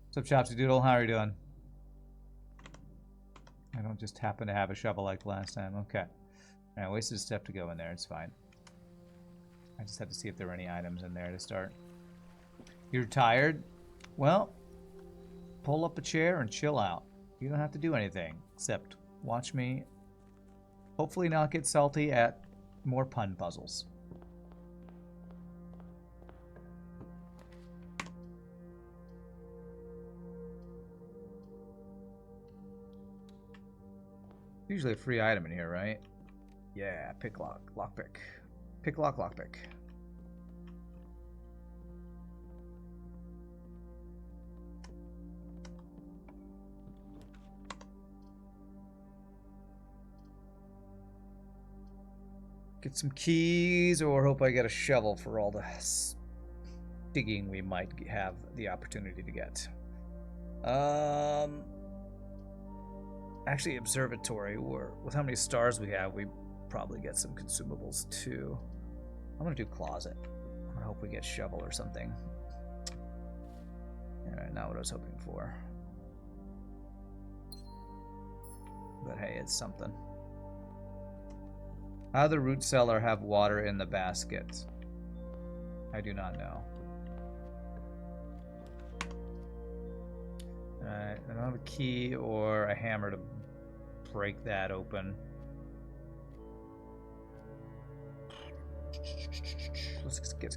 What's up, Chopsy Doodle? How are you doing? I don't just happen to have a shovel like last time. Okay. Alright, wasted a step to go in there. It's fine. I just had to see if there were any items in there to start. You're tired? Well, pull up a chair and chill out. You don't have to do anything except watch me hopefully not get salty at more pun puzzles. Usually a free item in here, right? Yeah, pick lock, lockpick. Pick lock, lockpick. Get some keys, or hope I get a shovel for all the digging we might have the opportunity to get. Actually, observatory, or with how many stars we have, we probably get some consumables too. I'm gonna do closet. I'm gonna hope we get shovel or something. Alright, not what I was hoping for. But hey, it's something. How the root cellar have water in the basket? I do not know. Alright, I don't have a key or a hammer to break that open. Let's get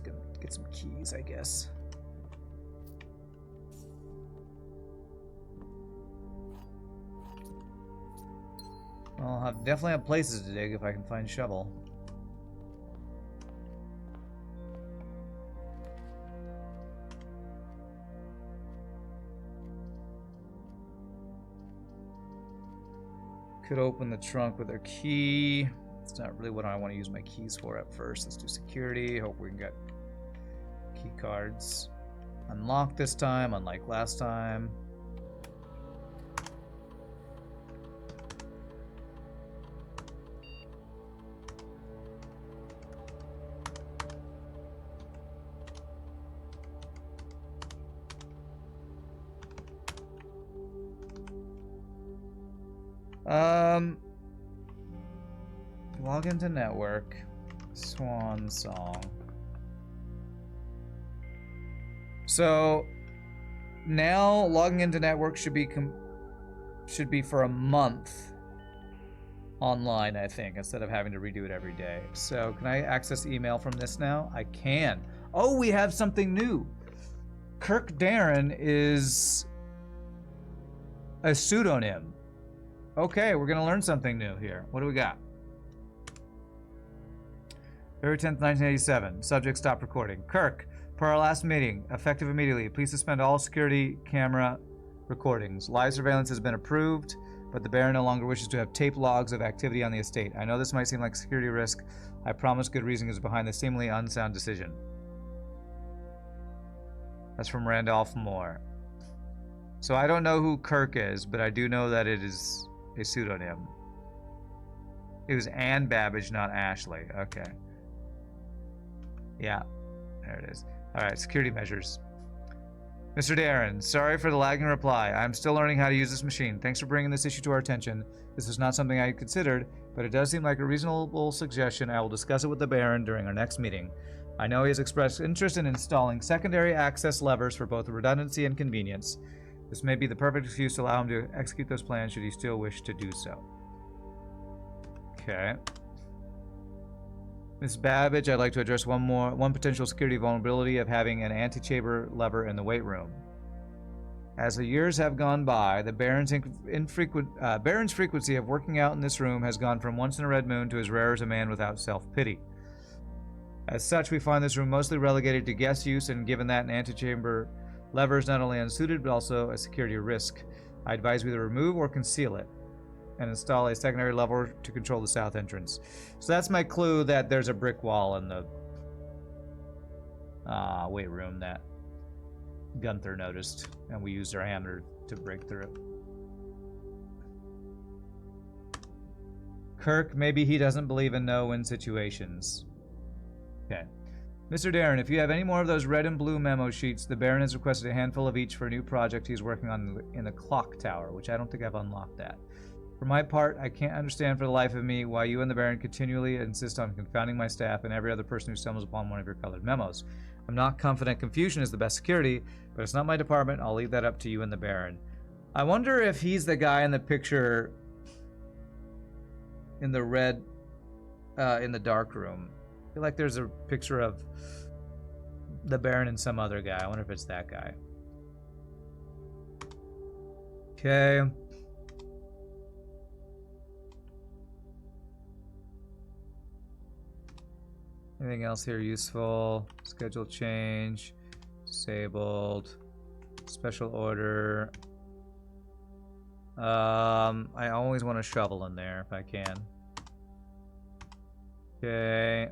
some keys, I guess. I'll definitely have places to dig if I can find shovel. Could open the trunk with our key. It's not really what I want to use my keys for at first. Let's do security. Hope we can get key cards. Unlock this time, unlike last time. Log into network. Swan song. So now logging into network should be for a month online, I think, instead of having to redo it every day. So can I access email from this now? I can. Oh, we have something new. Kirk Darren is a pseudonym. Okay, we're gonna learn something new here. What do we got? February 10th, 1987. Subject stopped recording. Kirk, per our last meeting, effective immediately, please suspend all security camera recordings. Live surveillance has been approved, but the Baron no longer wishes to have tape logs of activity on the estate. I know this might seem like a security risk. I promise good reason is behind this seemingly unsound decision. That's from Randolph Moore. So I don't know who Kirk is, but I do know that it is a pseudonym. It was Ann Babbage, not Ashley. Okay. Yeah, there it is. All right, security measures. Mr. Darren, sorry for the lagging reply. I'm still learning how to use this machine. Thanks for bringing this issue to our attention. This is not something I had considered, but it does seem like a reasonable suggestion. I will discuss it with the Baron during our next meeting. I know he has expressed interest in installing secondary access levers for both redundancy and convenience. This may be the perfect excuse to allow him to execute those plans should he still wish to do so. Okay. Ms. Babbage, I'd like to address one potential security vulnerability of having an antechamber lever in the weight room. As the years have gone by, the Baron's frequency of working out in this room has gone from once in a red moon to as rare as a man without self-pity. As such, we find this room mostly relegated to guest use, and given that an antechamber lever is not only unsuited but also a security risk, I advise we either remove or conceal it and install a secondary lever to control the south entrance. So that's my clue that there's a brick wall in the weight room that Gunther noticed, and we used our hammer to break through it. Kirk, maybe he doesn't believe in no-win situations. Okay. Mr. Darren, if you have any more of those red and blue memo sheets, the Baron has requested a handful of each for a new project he's working on in the clock tower, which I don't think I've unlocked that. For my part, I can't understand for the life of me why you and the Baron continually insist on confounding my staff and every other person who stumbles upon one of your colored memos. I'm not confident confusion is the best security, but it's not my department. I'll leave that up to you and the Baron. I wonder if he's the guy in the picture in the red, in the dark room. I feel like there's a picture of the Baron and some other guy. I wonder if it's that guy. Okay. Anything else here useful? Schedule change. Disabled. Special order. I always want a shovel in there if I can. Okay.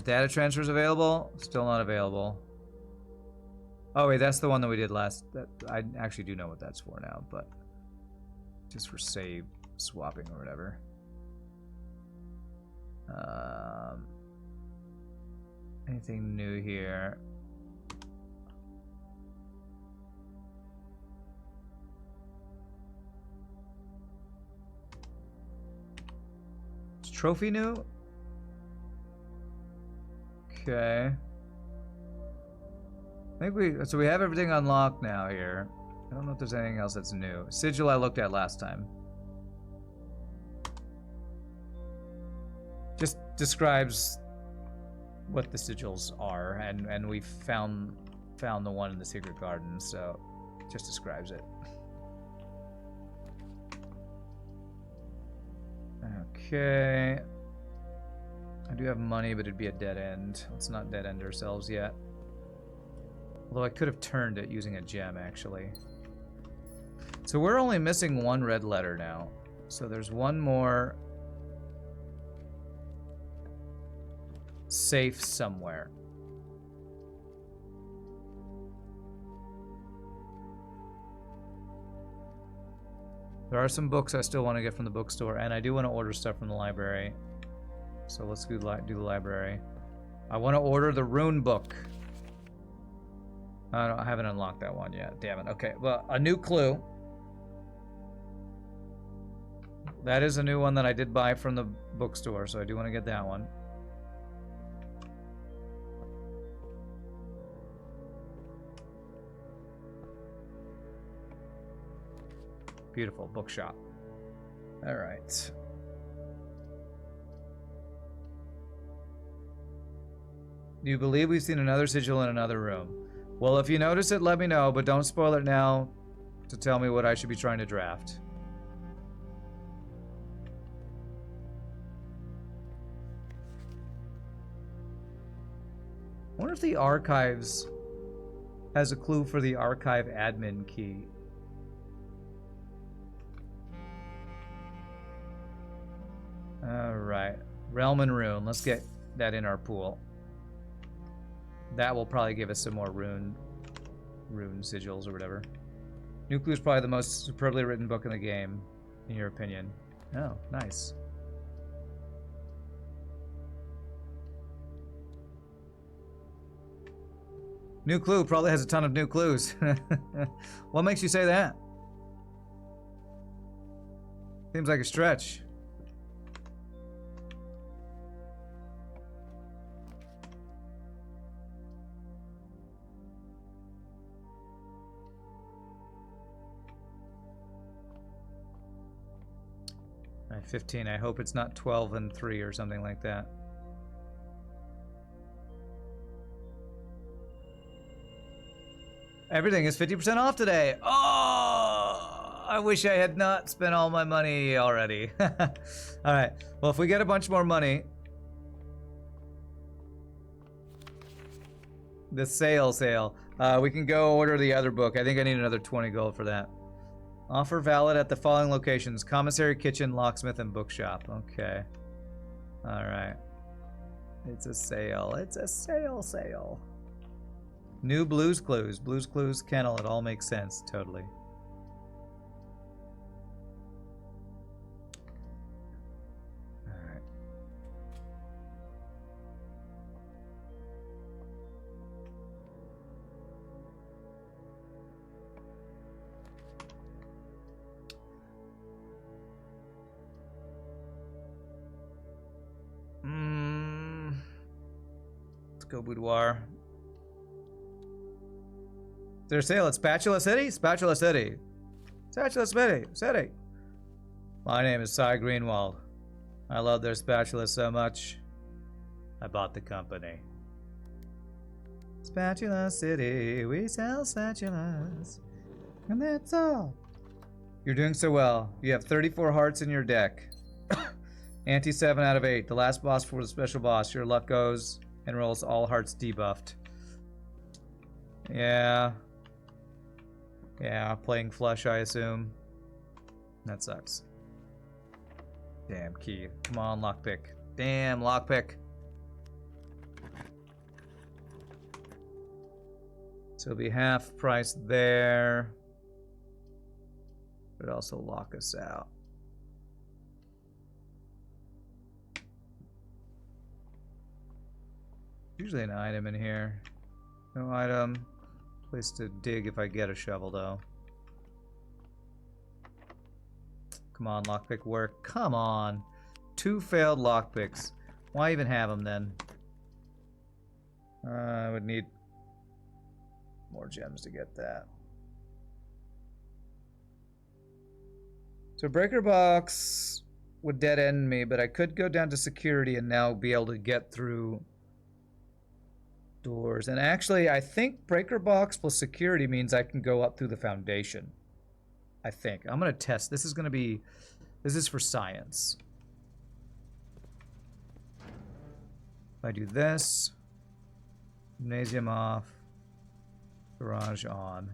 Data transfers available? Still not available. Oh wait, that's the one that we did last. I actually do know what that's for now, but just for save swapping or whatever. Anything new here? Is trophy new? Okay. I think we have everything unlocked now here. I don't know if there's anything else that's new. Sigil I looked at last time. Just describes what the sigils are, and we found the one in the secret garden, so just describes it. Okay. I do have money, but it'd be a dead end. Let's not dead end ourselves yet. Although I could have turned it using a gem, actually. So we're only missing one red letter now. So there's one more safe somewhere. There are some books I still want to get from the bookstore, and I do want to order stuff from the library. So let's do the library. I want to order the rune book. I haven't unlocked that one yet. Damn it. Okay, well, a new clue. That is a new one that I did buy from the bookstore, so I do want to get that one. Beautiful bookshop. All right. Do you believe we've seen another sigil in another room? Well, if you notice it, let me know, but don't spoil it now to tell me what I should be trying to draft. I wonder if the archives has a clue for the archive admin key. Alright. Realm and Rune. Let's get that in our pool. That will probably give us some more rune sigils or whatever. New Clue is probably the most superbly written book in the game, in your opinion. Oh, nice. New Clue probably has a ton of new clues. What makes you say that? Seems like a stretch. All right, 15. I hope it's not 12 and 3 or something like that. Everything is 50% off today. Oh, I wish I had not spent all my money already. All right. Well, if we get a bunch more money, the sale, we can go order the other book. I think I need another 20 gold for that. Offer valid at the following locations: commissary, kitchen, locksmith, and bookshop. Okay. All right. It's a sale. It's a sale. New Blues Clues. Blues Clues kennel. It all makes sense. Totally. Alright. Let's go boudoir. Is there a sale at Spatula City? Spatula City. Spatula City. My name is Cy Greenwald. I love their spatulas so much, I bought the company. Spatula City, we sell spatulas. And that's all. You're doing so well. You have 34 hearts in your deck. Ante 7 out of 8. The last boss for the special boss. Your luck goes and rolls all hearts debuffed. Yeah. Yeah, playing flush, I assume. That sucks. Damn key. Come on, lockpick. Damn, lockpick. So it'll be half price there. But also lock us out. Usually an item in here. No item. Place to dig if I get a shovel, though. Come on, lockpick work. Come on. 2 failed lockpicks. Why even have them then? I would need more gems to get that. So breaker box would dead end me, but I could go down to security and now be able to get through doors. And actually, I think breaker box plus security means I can go up through the foundation. I think. I'm going to test. This is for science. If I do this, gymnasium off, garage on.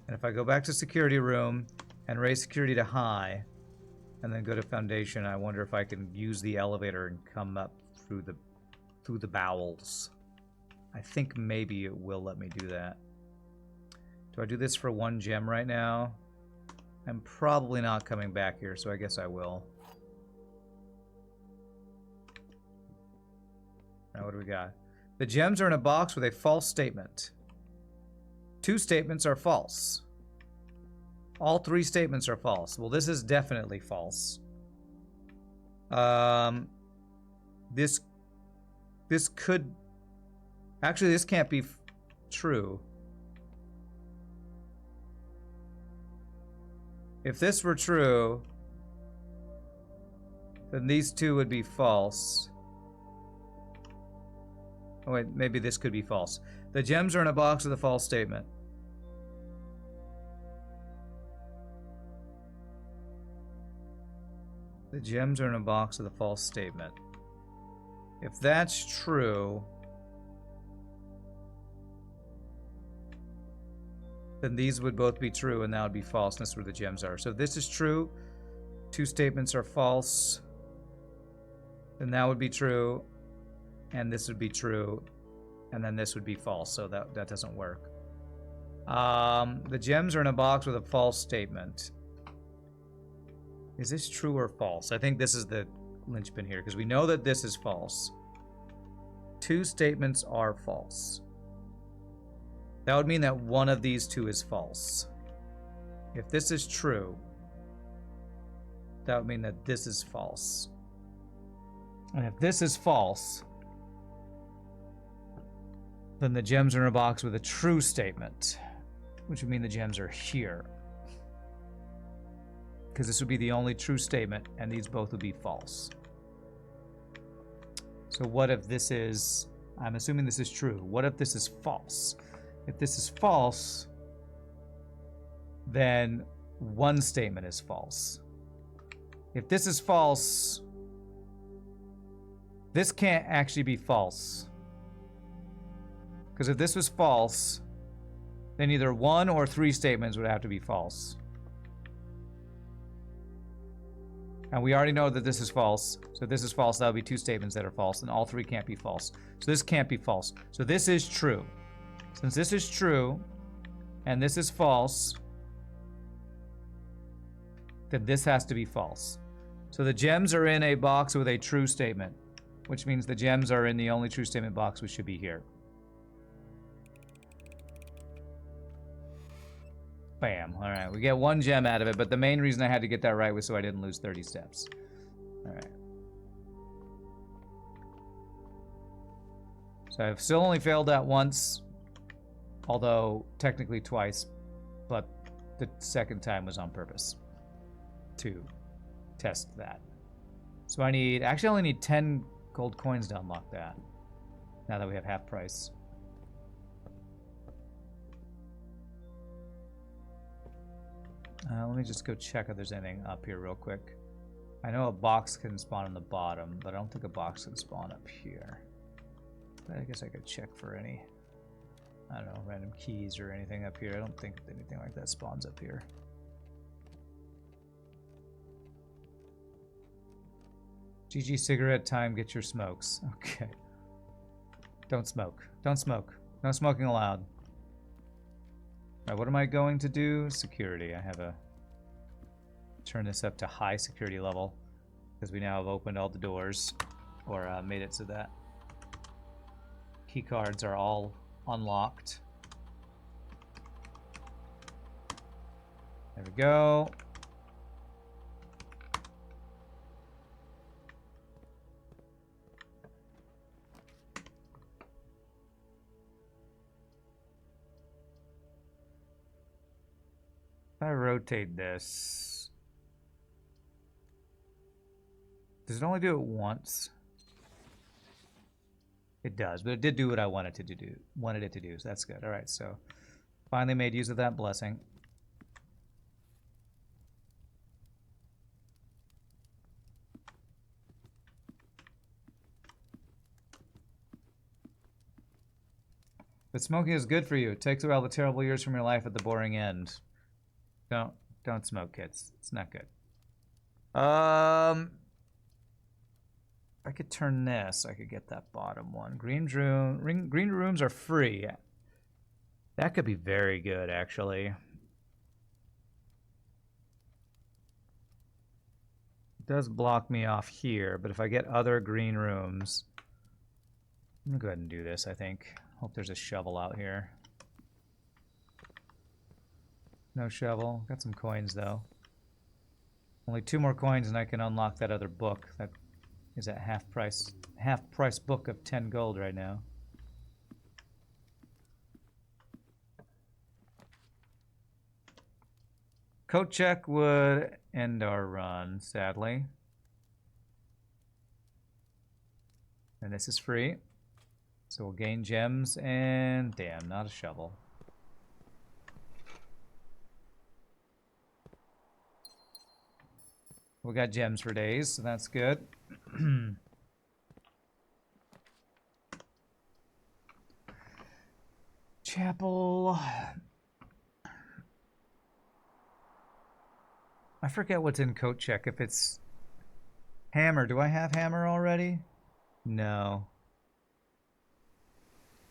And if I go back to security room and raise security to high, and then go to foundation, I wonder if I can use the elevator and come up through the bowels. I think maybe it will let me do that. Do I do this for 1 gem right now? I'm probably not coming back here, so I guess I will. Now what do we got? The gems are in a box with a false statement. 2 statements are false. All 3 statements are false. Well, this is definitely false. This could... Actually, this can't be true. If this were true, then these 2 would be false. Oh wait, maybe this could be false. The gems are in a box with a false statement. The gems are in a box with a false statement. If that's true, then these would both be true, and that would be false, and that's where the gems are. So if this is true, 2 statements are false, then that would be true, and this would be true, and then this would be false, so that doesn't work. The gems are in a box with a false statement. Is this true or false? I think this is the linchpin here, because we know that this is false. 2 statements are false. That would mean that one of these 2 is false. If this is true, that would mean that this is false. And if this is false, then the gems are in a box with a true statement, which would mean the gems are here. Because this would be the only true statement, and these both would be false. So what if this is... I'm assuming this is true. What if this is false? If this is false, then one statement is false. If this is false, this can't actually be false. Because if this was false, then either 1 or 3 statements would have to be false. And we already know that this is false. So if this is false, that would be 2 statements that are false, and all 3 can't be false. So this can't be false. So this is true. Since this is true, and this is false, then this has to be false. So the gems are in a box with a true statement, which means the gems are in the only true statement box, which should be here. Bam. All right, we get 1 gem out of it, but the main reason I had to get that right was so I didn't lose 30 steps. All right. So I've still only failed that once, although technically twice, but the second time was on purpose to test that. So I need, actually I only need 10 gold coins to unlock that, now that we have half price. Let me just go check if there's anything up here real quick. I know a box can spawn on the bottom, but I don't think a box can spawn up here. But I guess I could check for any, I don't know, random keys or anything up here. I don't think anything like that spawns up here. GG cigarette time, get your smokes. Okay. Don't smoke. Don't smoke. No smoking allowed. Alright, what am I going to do? Security. I have a... turn this up to high security level, because we now have opened all the doors, or made it so that key cards are all unlocked. There we go. If I rotate this, does it only do it once? It does, but it did do what I wanted it to do, so that's good. All right, so finally made use of that blessing. But smoking is good for you. It takes away all the terrible years from your life at the boring end. Don't smoke, kids. It's not good. I could turn this. I could get that bottom one. Green rooms are free. That could be very good, actually. It does block me off here, but if I get other green rooms, I'm gonna go ahead and do this, I think. Hope there's a shovel out here. No shovel. Got some coins, though. Only 2 more coins and I can unlock that other book. That is at half price book of 10 gold right now. Coat check would end our run, sadly. And this is free. So we'll gain gems and damn, not a shovel. We got gems for days, so that's good. Chapel. I forget what's in coat check. If it's hammer, do I have hammer already? No.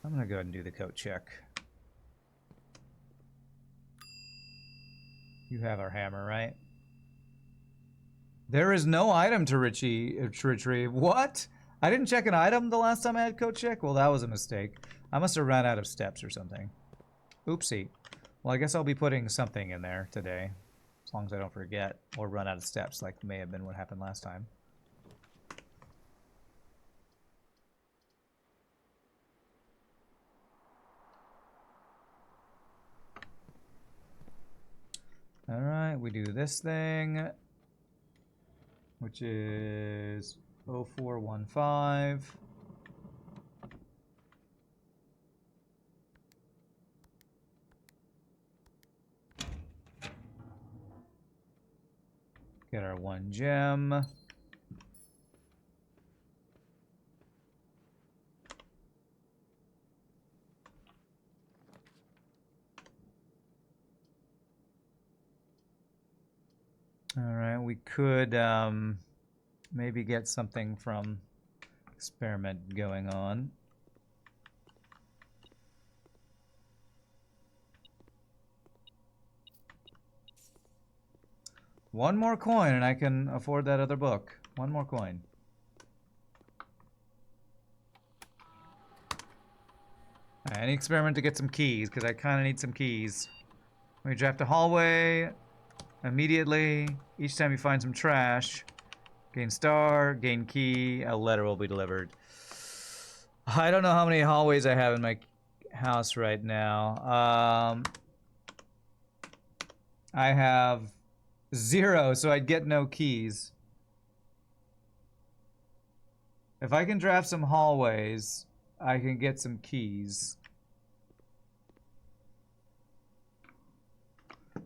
I'm gonna go ahead and do the coat check. You have our hammer, right? There is no item to retrieve. What? I didn't check an item the last time I had coat check? Well, that was a mistake. I must have ran out of steps or something. Oopsie. Well, I guess I'll be putting something in there today. As long as I don't forget or run out of steps, like may have been what happened last time. Alright, we do this thing, which is 0415. Get our 1 gem. Alright, we could maybe get something from experiment going on. One more coin and I can afford that other book. 1 more coin. Any experiment to get some keys, because I kind of need some keys. We draft a hallway immediately. Each time you find some trash, gain star, gain key, a letter will be delivered. I don't know how many hallways I have in my house right now. I have 0, so I'd get no keys. If I can draft some hallways, I can get some keys.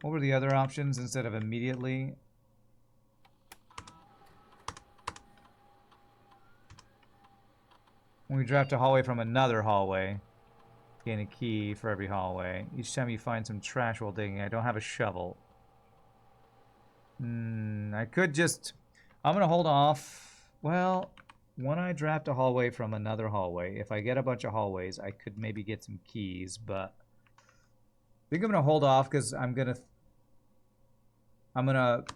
What were the other options instead of immediately? When we draft a hallway from another hallway, gain a key for every hallway. Each time you find some trash while digging, I don't have a shovel. I could just... I'm gonna hold off. Well, when I draft a hallway from another hallway, if I get a bunch of hallways, I could maybe get some keys, but... I think I'm gonna hold off because I'm gonna...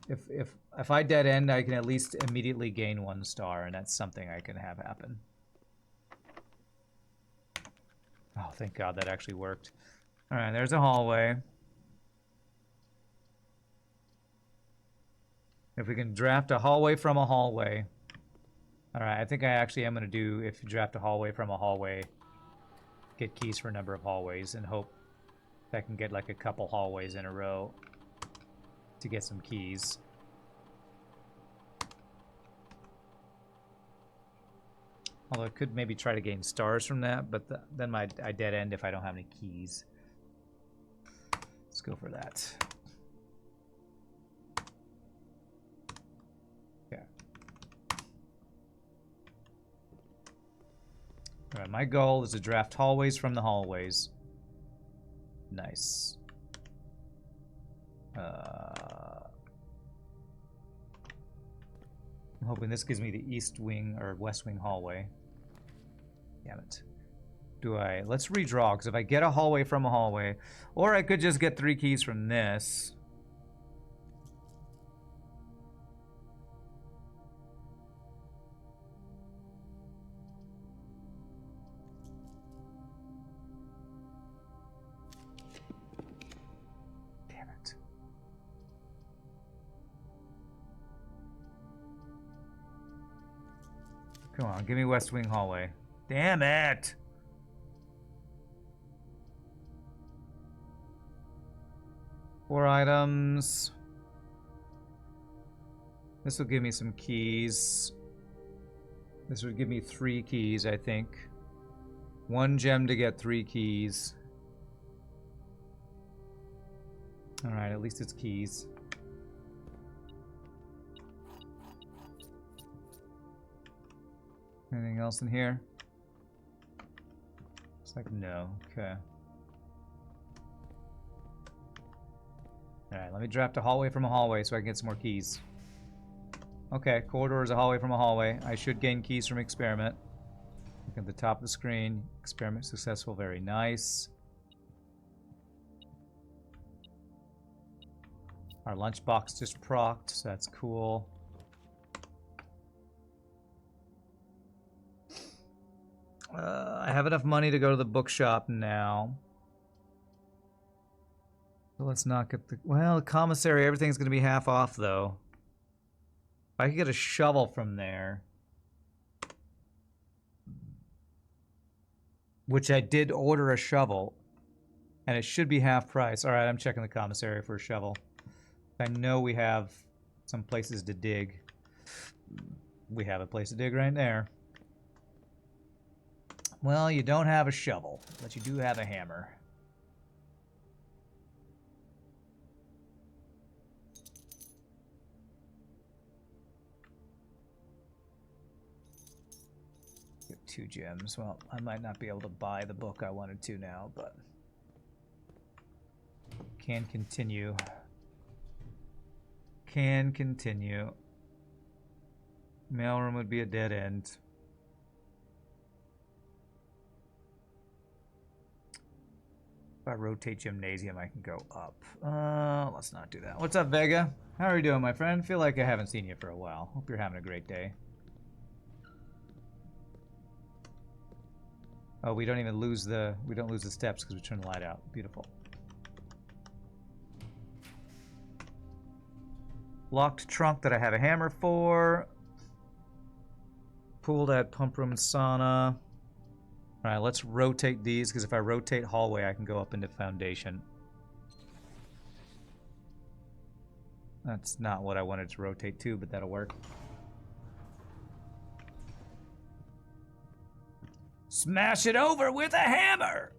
If I dead end, I can at least immediately gain 1 star, and that's something I can have happen. Oh, thank God that actually worked. All right, there's a hallway. If we can draft a hallway from a hallway. All right, I think I actually am going to do, if you draft a hallway from a hallway, get keys for a number of hallways and hope that I can get like a couple hallways in a row to get some keys. Although I could maybe try to gain stars from that, but then I dead end if I don't have any keys. Let's go for that. Okay. All right, my goal is to draft hallways from the hallways. Nice. I'm hoping this gives me the east wing or west wing hallway. Damn it. Let's redraw, because if I get a hallway from a hallway, or I could just get 3 keys from this. Damn it. Come on, give me west wing hallway. Damn it! Four items. This will give me some keys. This would give me 3 keys, I think. 1 gem to get 3 keys. Alright, at least it's keys. Anything else in here? Looks like no. Okay. Alright, let me draft a hallway from a hallway so I can get some more keys. Okay, corridor is a hallway from a hallway. I should gain keys from experiment. Look at the top of the screen. Experiment successful, very nice. Our lunchbox just procced, so that's cool. I have enough money to go to the bookshop now. So let's not get the... Well, the commissary, everything's going to be half off, though. If I could get a shovel from there... Which I did order a shovel. And it should be half price. Alright, I'm checking the commissary for a shovel. I know we have some places to dig. We have a place to dig right there. Well, you don't have a shovel, but you do have a hammer. Get 2 gems. Well, I might not be able to buy the book I wanted to now, but can continue. Can continue. Mailroom would be a dead end. If I rotate gymnasium, I can go up. Let's not do that. What's up, Vega? How are you doing, my friend? Feel like I haven't seen you for a while. Hope you're having a great day. Oh, we don't even lose the steps because we turn the light out. Beautiful. Locked trunk that I have a hammer for. Pool at pump room sauna. All right, let's rotate these, because if I rotate hallway, I can go up into foundation. That's not what I wanted to rotate to, but that'll work. Smash it over with a hammer!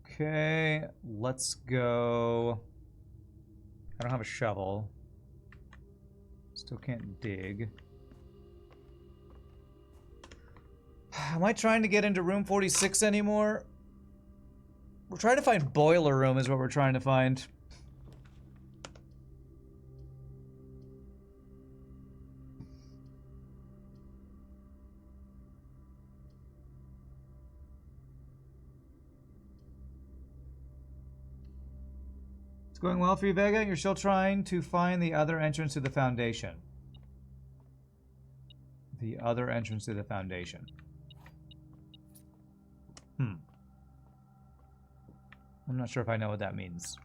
Okay, let's go. I don't have a shovel. Still can't dig. Am I trying to get into room 46 anymore? We're trying to find boiler room is what we're trying to find. It's going well for you, Vega. You're still trying to find the other entrance to the foundation. The other entrance to the foundation. I'm not sure if I know what that means.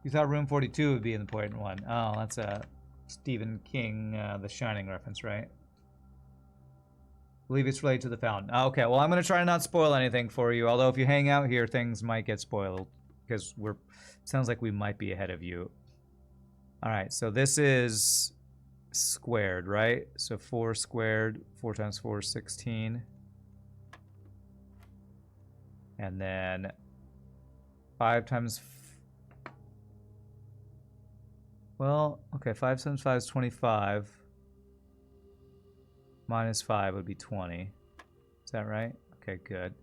You thought room 42 would be an important one. Oh, that's a Stephen King, The Shining reference, right? I believe it's related to the fountain. Okay, well, I'm going to try to not spoil anything for you. Although if you hang out here, things might get spoiled. Because sounds like we might be ahead of you. Alright, so this is squared, right? So 4 squared, 4 times 4 is 16. And then 5 times... Well, okay, 5 times 5 is 25. Minus 5 would be 20. Is that right? Okay, good.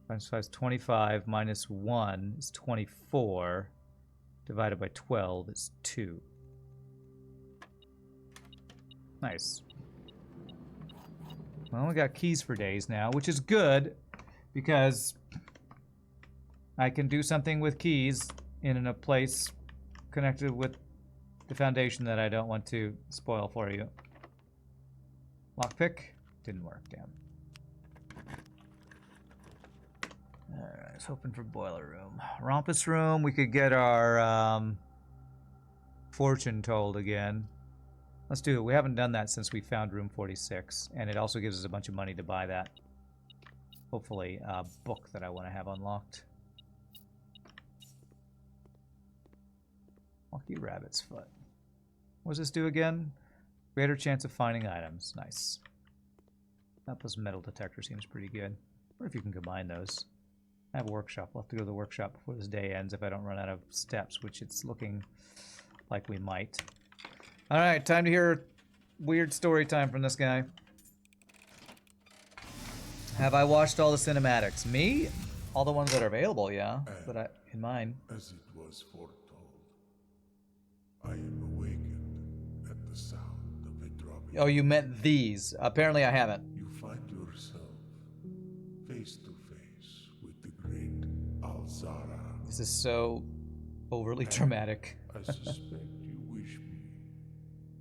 5 times 5 is 25. Minus 1 is 24. Divided by 12 is 2. Nice. Well, we got keys for days now, which is good. Because I can do something with keys in a place connected with the foundation that I don't want to spoil for you. Lockpick? Didn't work, damn. Alright, I was hoping for boiler room. Rumpus room, we could get our fortune told again. Let's do it. We haven't done that since we found room 46, and it also gives us a bunch of money to buy that. Hopefully, a book that I want to have unlocked. Lucky rabbit's foot. What does this do again? Greater chance of finding items. Nice. That plus metal detector seems pretty good. Or if you can combine those. I have a workshop. We'll have to go to the workshop before this day ends if I don't run out of steps, which it's looking like we might. Alright, time to hear weird story time from this guy. Have I watched all the cinematics? Me? All the ones that are available, yeah. But in mine. As it was foretold, I am awakened at the sound of a dropping. Oh, you meant these. Apparently I haven't. You find yourself face to face with the great Alzara. This is so overly dramatic. I suspect you wish me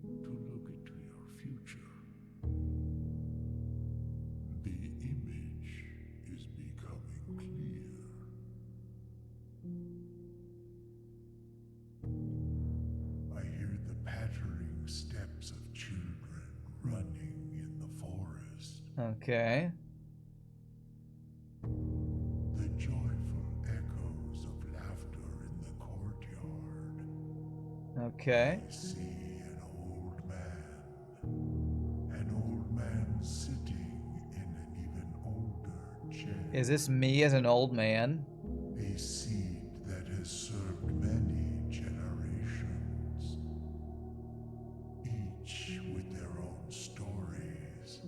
to look into your future. The image is becoming clear. I hear the pattering steps of children running in the forest. Okay. The joyful echoes of laughter in the courtyard. Okay. I see an old man sitting in an even older chair. Is this me as an old man? A seed that has served many generations, each with their own stories,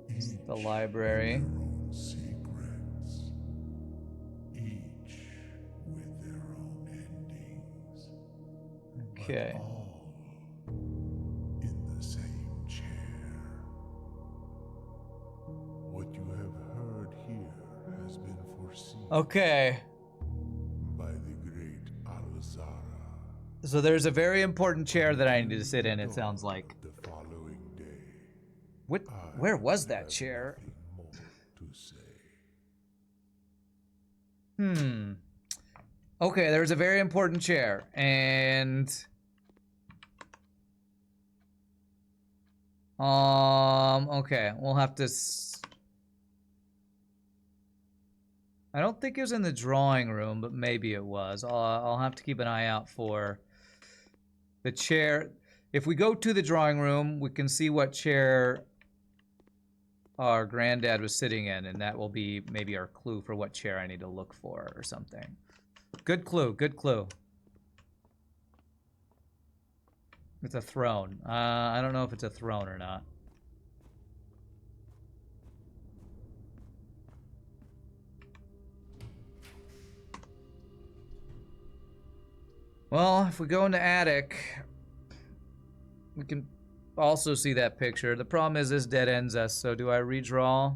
each The library. with their own secrets, each with their own endings. Okay. But all in the same chair. What you have heard here has been foreseen Okay. by the great Alzara. So there's a very important chair that I need to sit in, it sounds like. The following day, Where was that chair? nothing more to say. Okay, there's a very important chair, and okay, we'll have to. I don't think it was in the drawing room, but maybe it was. I'll have to keep an eye out for the chair. If we go to the drawing room, we can see what chair our granddad was sitting in, and that will be maybe our clue for what chair I need to look for or something. Good clue, good clue. It's a throne. I don't know if it's a throne or not. Well, if we go into attic, we can also see that picture. The problem is this dead ends us, so do I redraw?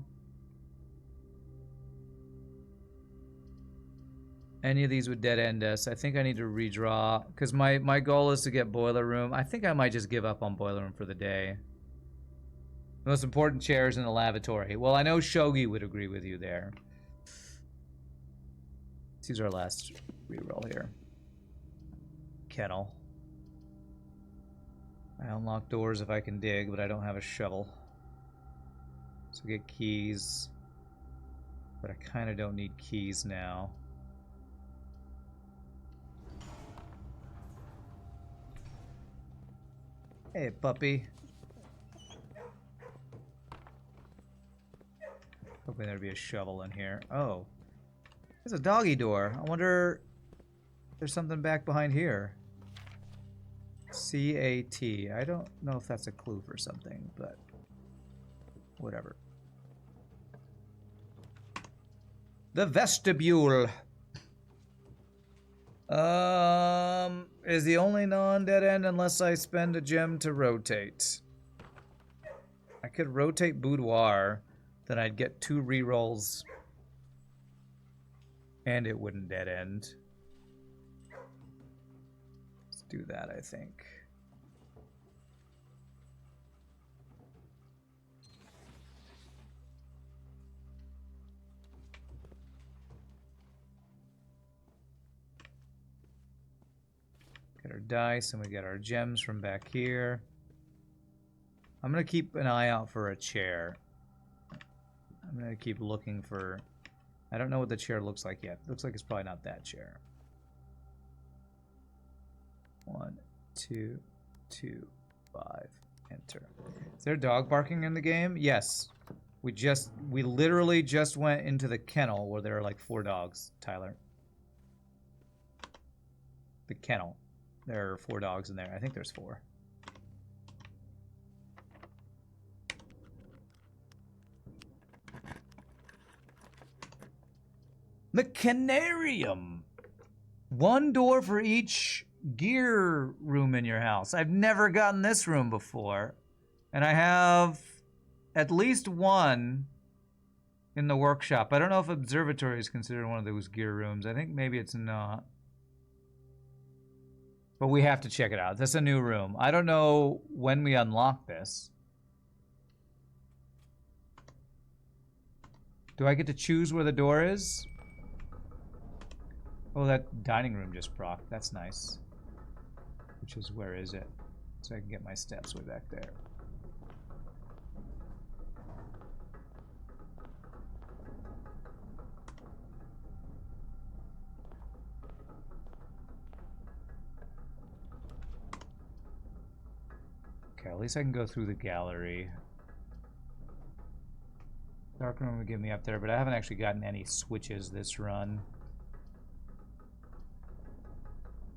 Any of these would dead end us. I think I need to redraw, because my goal is to get boiler room. I think I might just give up on boiler room for the day. The most important chair is in the lavatory. Well, I know Shogi would agree with you there. Let's use our last reroll here. Kennel. I unlock doors if I can dig, but I don't have a shovel. So get keys. But I kind of don't need keys now. Hey, puppy. Hoping there'd be a shovel in here. Oh. There's a doggy door. I wonder if there's something back behind here. C-A-T. I don't know if that's a clue for something, but whatever. The vestibule. Is the only non-dead end unless I spend a gem to rotate. I could rotate boudoir, then I'd get 2 rerolls, and it wouldn't dead end. Let's do that, I think. Get our dice, and we get our gems from back here. I'm gonna keep an eye out for a chair. I'm gonna keep looking for... I don't know what the chair looks like yet. Looks like it's probably not that chair. 1, 2, 2, 5. Enter. Is there a dog barking in the game? Yes. We literally just went into the kennel where there are like 4 dogs, Tyler. The kennel. There are 4 dogs in there. I think there's 4. Mechanarium. 1 door for each gear room in your house. I've never gotten this room before. And I have at least 1 in the workshop. I don't know if observatory is considered one of those gear rooms. I think maybe it's not. But we have to check it out. That's a new room. I don't know when we unlock this. Do I get to choose where the door is? Oh, that dining room just proc. That's nice. Which is, where is it? So I can get my steps way back there. Okay, at least I can go through the gallery. Dark room would get me up there, but I haven't actually gotten any switches this run.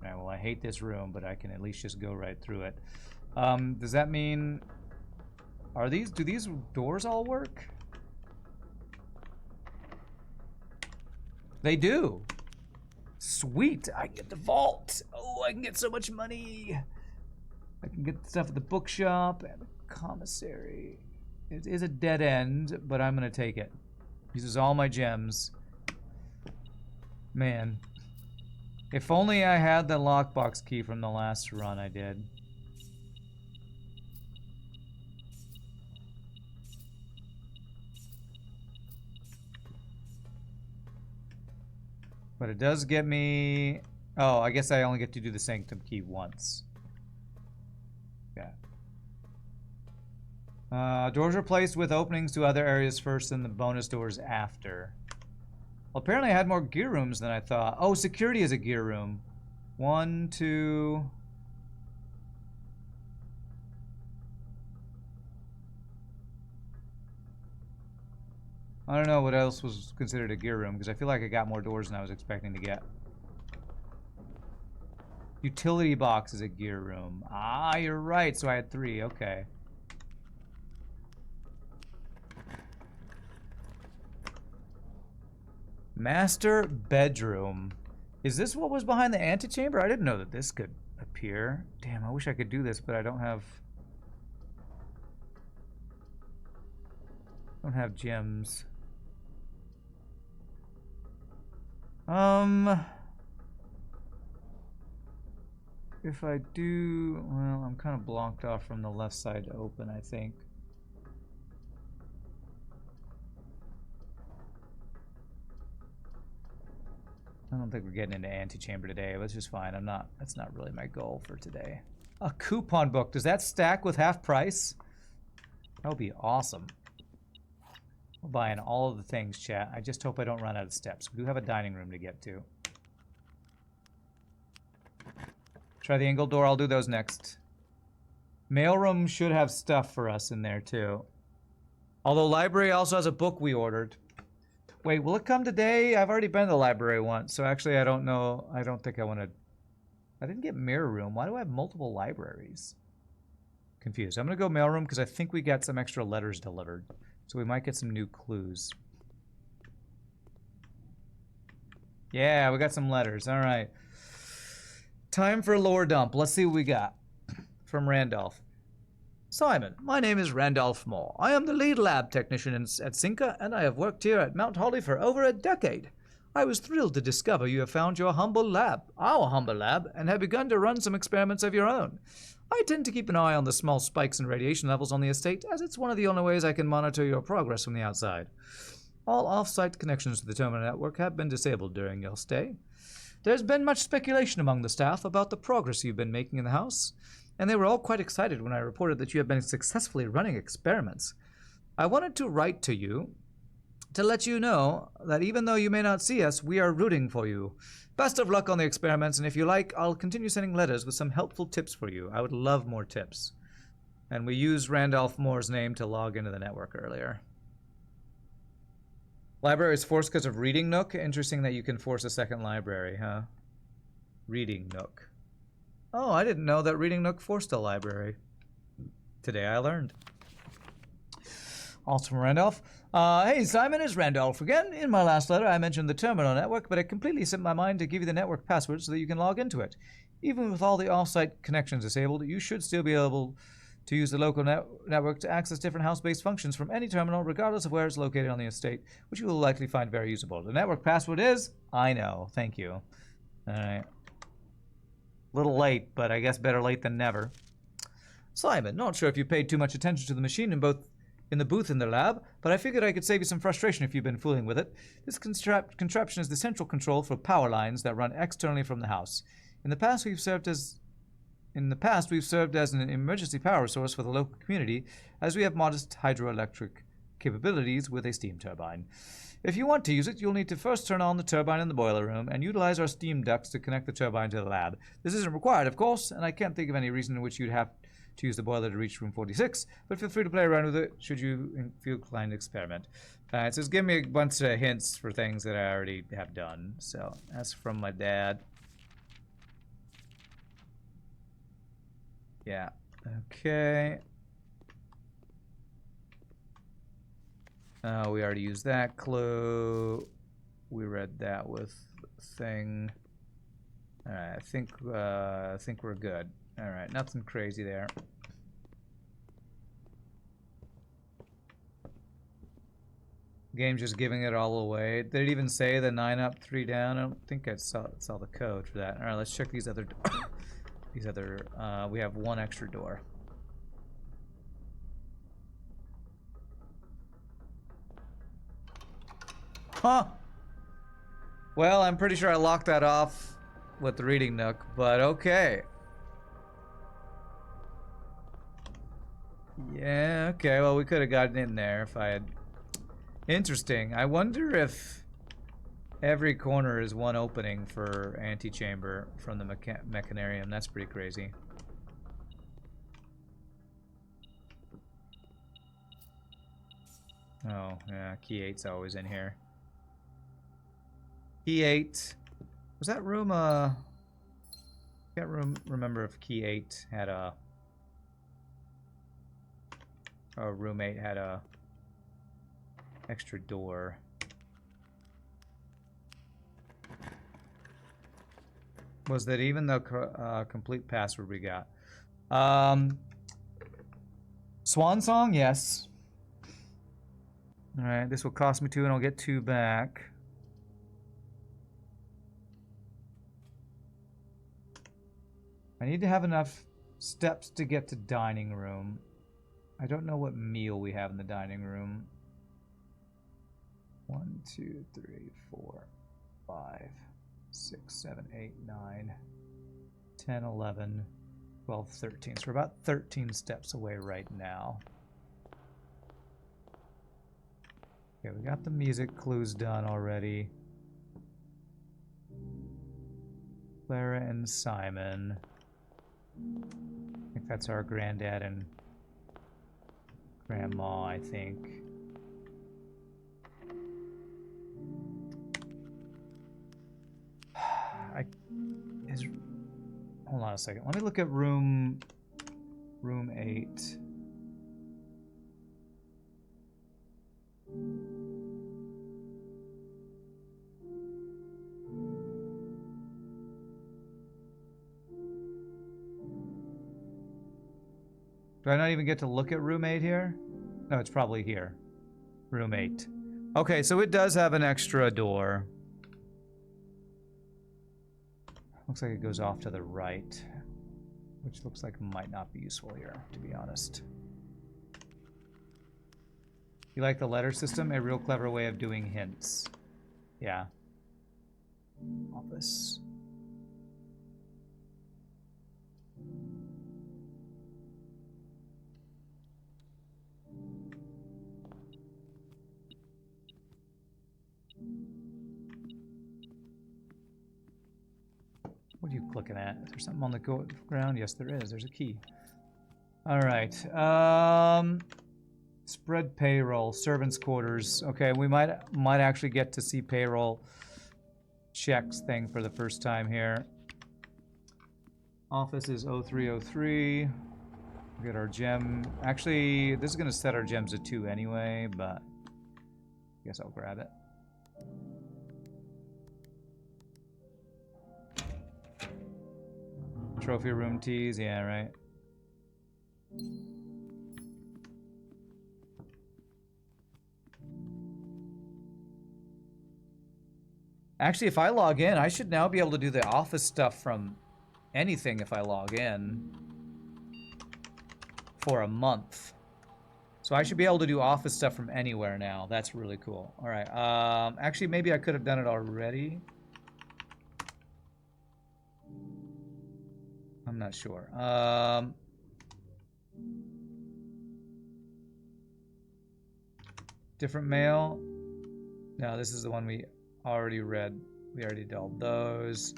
Alright, well, I hate this room, but I can at least just go right through it. Does that mean... do these doors all work? They do! Sweet! I get the vault! Oh, I can get so much money! I can get stuff at the bookshop and the commissary. It is a dead end, but I'm gonna take it. Uses all my gems. Man. If only I had the lockbox key from the last run I did. But it does get me... Oh, I guess I only get to do the sanctum key once. Yeah. Doors are placed with openings to other areas first and the bonus doors after. Well, apparently I had more gear rooms than I thought. Oh, security is a gear room. 1, 2... I don't know what else was considered a gear room, because I feel like I got more doors than I was expecting to get. Utility box is a gear room. Ah, you're right. So I had 3. Okay. Master bedroom. Is this what was behind the antechamber? I didn't know that this could appear. Damn, I wish I could do this, but I don't have gems. If I do, well, I'm kind of blocked off from the left side to open, I think. I don't think we're getting into antechamber today, which is fine. That's not really my goal for today. A coupon book. Does that stack with half price? That would be awesome. We're buying all of the things, chat. I just hope I don't run out of steps. We do have a dining room to get to. Try the angled door. I'll do those next. Mailroom should have stuff for us in there, too. Although library also has a book we ordered. Wait, will it come today? I've already been to the library once, so actually I don't know. I don't think I want to... I didn't get mirror room. Why do I have multiple libraries? Confused. I'm going to go mailroom because I think we got some extra letters delivered. So we might get some new clues. Yeah, we got some letters. All right. Time for lore dump. Let's see what we got from Randolph. Simon, my name is Randolph Moore. I am the lead lab technician at Cinca, and I have worked here at Mount Holly for over a decade. I was thrilled to discover you have found our humble lab, and have begun to run some experiments of your own. I tend to keep an eye on the small spikes in radiation levels on the estate, as it's one of the only ways I can monitor your progress from the outside. All off-site connections to the terminal network have been disabled during your stay. There's been much speculation among the staff about the progress you've been making in the house, and they were all quite excited when I reported that you have been successfully running experiments. I wanted to write to you to let you know that even though you may not see us, we are rooting for you. Best of luck on the experiments, and if you like, I'll continue sending letters with some helpful tips for you. I would love more tips. And we used Randolph Moore's name to log into the network earlier. Library is forced because of Reading Nook. Interesting that you can force a second library, huh? Reading Nook. Oh, I didn't know that Reading Nook forced a library. Today I learned. Also from Randolph. Hey, Simon, it's Randolph again. In my last letter, I mentioned the terminal network, but it completely slipped my mind to give you the network password so that you can log into it. Even with all the off-site connections disabled, you should still be able to use the local network to access different house-based functions from any terminal, regardless of where it's located on the estate, which you will likely find very usable. The network password is... I know. Thank you. All right. Little late, but I guess better late than never. Simon, not sure if you paid too much attention to the machine in the booth in the lab, but I figured I could save you some frustration if you've been fooling with it. This contraption is the central control for power lines that run externally from the house. In the past, we've served as an emergency power source for the local community, as we have modest hydroelectric capabilities with a steam turbine. If you want to use it, you'll need to first turn on the turbine in the boiler room and utilize our steam ducts to connect the turbine to the lab. This isn't required, of course, and I can't think of any reason in which you'd have to use the boiler to reach room 46, but feel free to play around with it should you feel inclined to experiment. So it's giving me a bunch of hints for things that I already have done. So that's from my dad. Yeah. Okay. We already used that clue. We read that with thing. All right. I think we're good. All right. Nothing crazy there. Game's just giving it all away. Did it even say the 9 up, 3 down? I don't think I saw the code for that. All right. Let's check these other. We have one extra door. Huh? Well, I'm pretty sure I locked that off with the reading nook, but okay. Yeah, okay, well, we could have gotten in there if I had... Interesting. I wonder if every corner is one opening for antechamber from the mechanarium. That's pretty crazy. Oh, yeah, key 8's always in here. Key 8. Was that room, I can't remember if key 8 had a... or room 8 had a extra door. Was that even the complete password we got? Swan Song, yes. Alright, this will cost me 2 and I'll get 2 back. I need to have enough steps to get to dining room. I don't know what meal we have in the dining room. 1, 2, 3, 4, 5, 6, 7, 8, 9, 10, 11, 12, 13. So we're about 13 steps away right now. Okay, we got the music clues done already. Clara and Simon. I think that's our granddad and grandma, I think. Hold on a second. Let me look at room 8. Do I not even get to look at room 8 here? No, it's probably here. Room 8. Okay, so it does have an extra door. Looks like it goes off to the right, which looks like might not be useful here, to be honest. You like the letter system? A real clever way of doing hints. Yeah. Office. What are you looking at? Is there something on the ground? Yes, there is. There's a key. All right. Spread payroll, servants' quarters. Okay, we might actually get to see payroll checks thing for the first time here. Office is 0303. We get our gem. Actually, this is going to set our gems to 2 anyway, but I guess I'll grab it. Trophy room teas, yeah, right. Actually, if I log in, I should now be able to do the office stuff from anything if I log in for a month. So I should be able to do office stuff from anywhere now. That's really cool. All right. Actually, maybe I could have done it already. I'm not sure. Different mail. No, this is the one we already read. We already dealt those.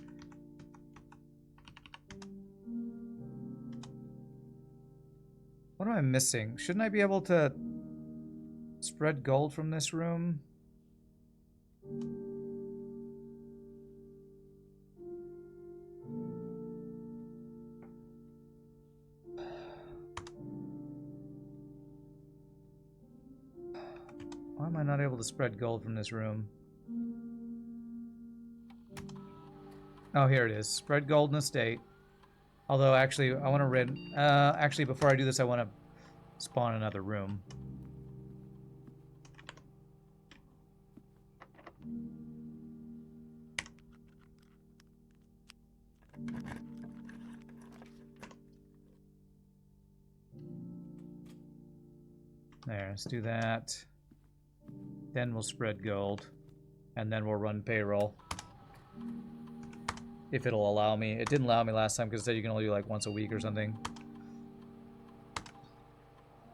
What am I missing? Shouldn't I be able to spread gold from this room? Why am I not able to spread gold from this room? Oh, here it is. Spread gold in estate. Although, actually, I want to read... actually, before I do this, I want to spawn another room. There, let's do that. Then we'll spread gold. And then we'll run payroll. If it'll allow me. It didn't allow me last time because it said you can only do like once a week or something.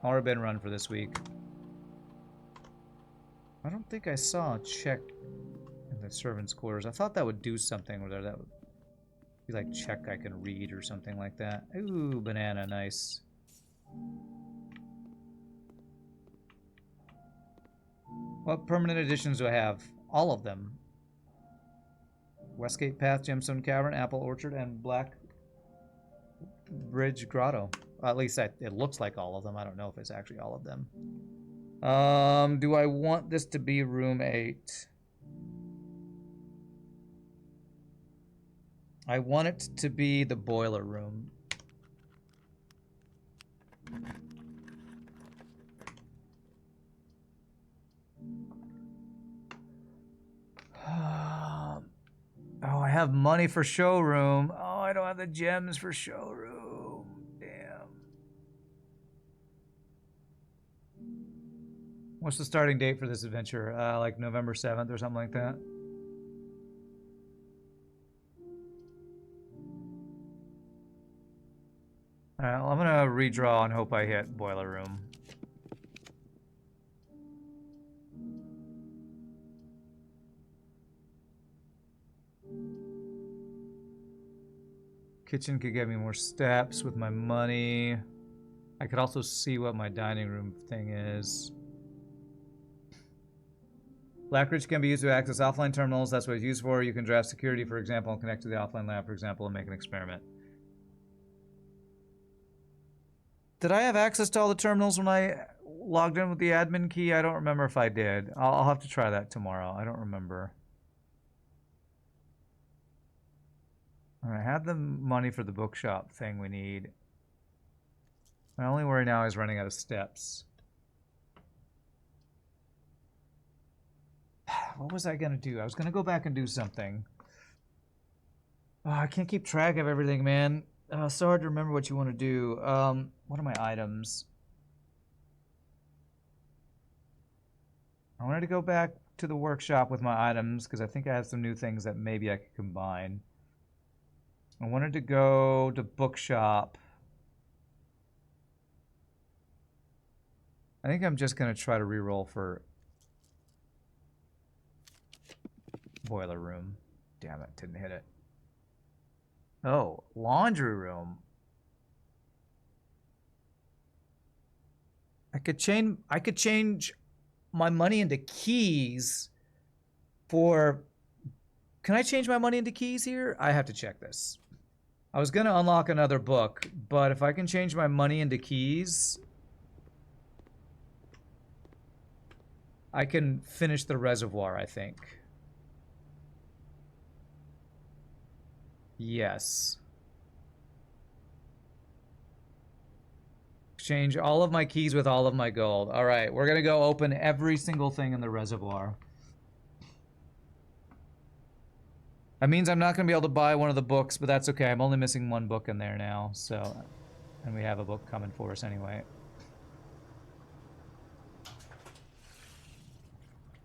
Already been run for this week. I don't think I saw a check in the servants' quarters. I thought that would do something where that would be like check I can read or something like that. Ooh, banana, nice. What permanent additions do I have? All of them. Westgate Path, Gemstone Cavern, Apple Orchard, and Black Bridge Grotto. At least it looks like all of them. I don't know if it's actually all of them. Do I want this to be room 8? I want it to be the boiler room. Oh, I have money for showroom. Oh, I don't have the gems for showroom. Damn. What's the starting date for this adventure? Like November 7th or something like that? Alright, well, I'm gonna redraw and hope I hit boiler room. Kitchen could get me more steps with my money. I could also see what my dining room thing is. Blackridge can be used to access offline terminals. That's what it's used for. You can draft security, for example, and connect to the offline lab, for example, and make an experiment. Did I have access to all the terminals when I logged in with the admin key? I don't remember if I did. I'll have to try that tomorrow. I don't remember. I had the money for the bookshop thing we need. My only worry now is running out of steps. What was I going to do? I was going to go back and do something. Oh, I can't keep track of everything, man. It's so hard to remember what you want to do. What are my items? I wanted to go back to the workshop with my items because I think I have some new things that maybe I could combine. I wanted to go to bookshop. I think I'm just going to try to reroll for boiler room. Damn it, didn't hit it. Oh, laundry room. I could change my money into keys for... Can I change my money into keys here? I have to check this. I was going to unlock another book, but if I can change my money into keys, I can finish the reservoir, I think. Yes. Exchange all of my keys with all of my gold. All right, we're going to go open every single thing in the reservoir. That means I'm not going to be able to buy one of the books, but that's okay. I'm only missing one book in there now, so... And we have a book coming for us anyway.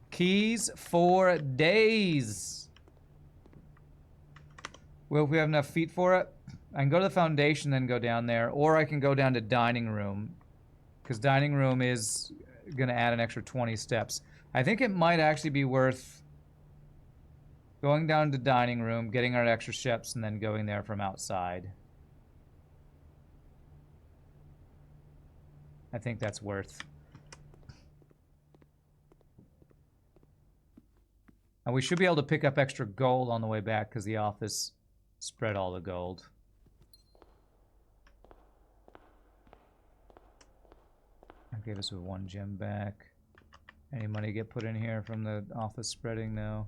Keys for days. Well, if we have enough feet for it, I can go to the foundation, then go down there, or I can go down to dining room, because dining room is going to add an extra 20 steps. I think it might actually be worth going down to dining room, getting our extra steps, and then going there from outside. I think that's worth. And we should be able to pick up extra gold on the way back because the office spread all the gold. That gave us a 1 gem back. Any money get put in here from the office spreading? No.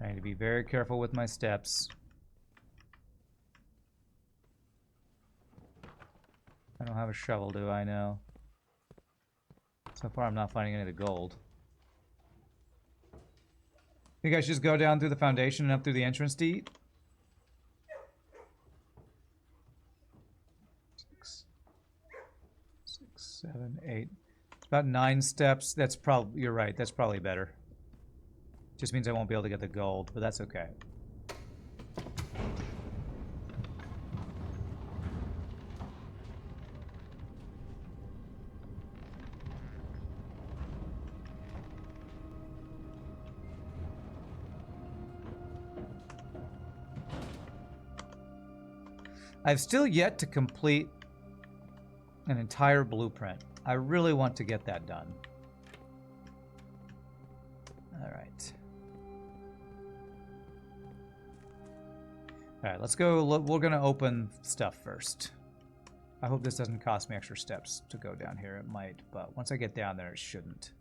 I need to be very careful with my steps. I don't have a shovel, do I? No. So far, I'm not finding any of the gold. Think I should just go down through the foundation and up through the entrance to eat? 6, 7, 8. About 9 steps. That's probably, you're right, that's probably better. Just means I won't be able to get the gold, but that's okay. I've still yet to complete an entire blueprint. I really want to get that done. Alright. Alright, let's go. We're going to open stuff first. I hope this doesn't cost me extra steps to go down here. It might, but once I get down there, it shouldn't.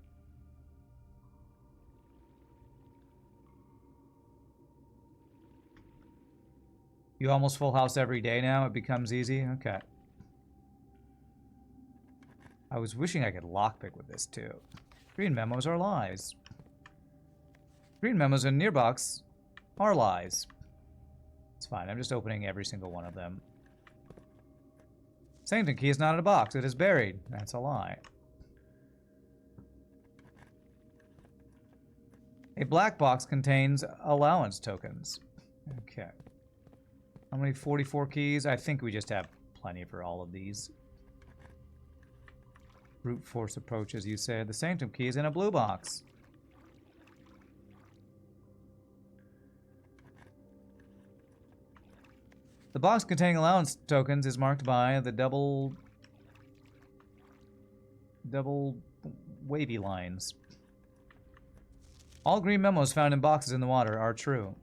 You almost full house every day now? It becomes easy? Okay. I was wishing I could lockpick with this, too. Green memos are lies. Green memos in Nearbox are lies. It's fine. I'm just opening every single one of them. Sanctum key is not in a box. It is buried. That's a lie. A black box contains allowance tokens. Okay. How many? 44 keys? I think we just have plenty for all of these. Brute force approach, as you said. The Sanctum key is in a blue box. The box containing allowance tokens is marked by the double wavy lines. All green memos found in boxes in the water are true.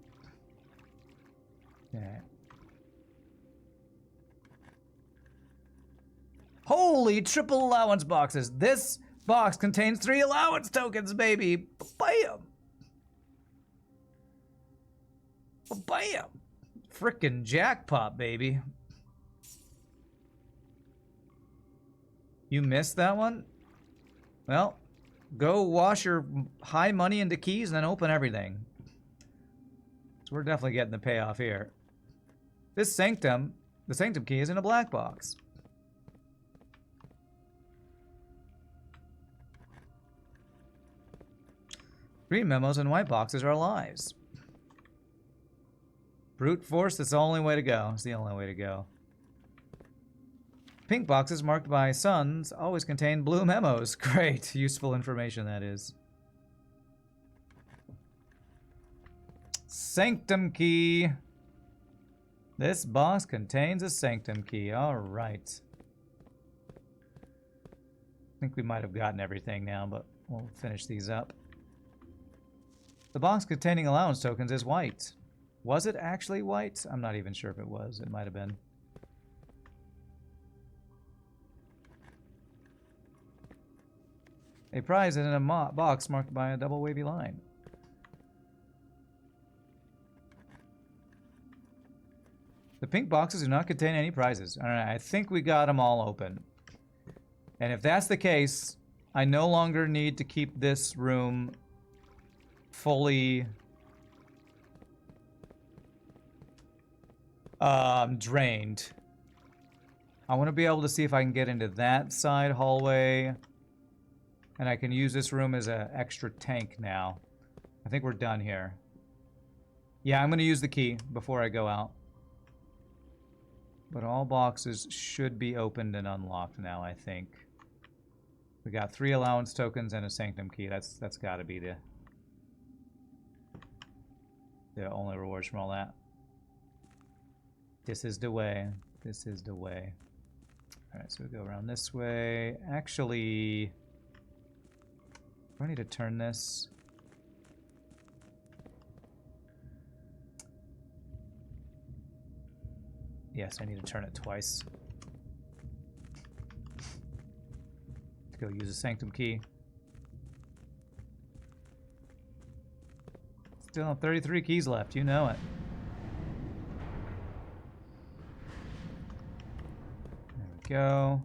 Okay. Holy triple allowance boxes. This box contains 3 allowance tokens, baby. Bam. Bam. Frickin' jackpot, baby. You missed that one? Well, go wash your high money into keys and then open everything. So we're definitely getting the payoff here. This Sanctum, the Sanctum key is in a black box. Green memos and white boxes are lies. Brute force, that's the only way to go. It's the only way to go. Pink boxes marked by suns always contain blue memos. Great. Useful information, that is. Sanctum key. This box contains a Sanctum key. Alright. I think we might have gotten everything now, but we'll finish these up. The box containing allowance tokens is white. Was it actually white? I'm not even sure if it was. It might have been. A prize is in a box marked by a double wavy line. The pink boxes do not contain any prizes. Alright, I think we got them all open. And if that's the case, I no longer need to keep this room fully drained. I want to be able to see if I can get into that side hallway, and I can use this room as an extra tank now. I think we're done here. Yeah, I'm going to use the key before I go out. But all boxes should be opened and unlocked now, I think. We got 3 allowance tokens and a Sanctum key. That's got to be the only rewards from all that. This is the way. This is the way. Alright, so we go around this way. Actually, do I need to turn this? Yes, I need to turn it twice. Let's go use a Sanctum key. Still have 33 keys left, you know it. There we go.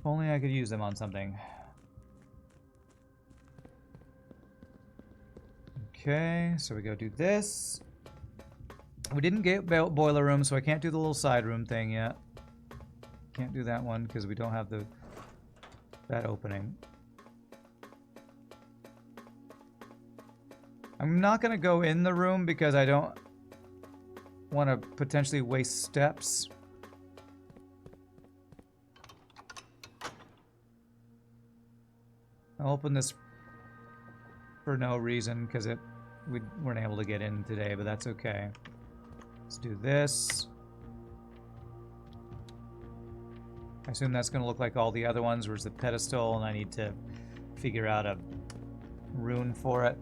If only I could use them on something. Okay, so we go do this. We didn't get boiler room, so I can't do the little side room thing yet. Can't do that one because we don't have that opening. I'm not going to go in the room because I don't want to potentially waste steps. I'll open this for no reason because we weren't able to get in today, but that's okay. Let's do this. I assume that's going to look like all the other ones. Where's the pedestal? And I need to figure out a rune for it.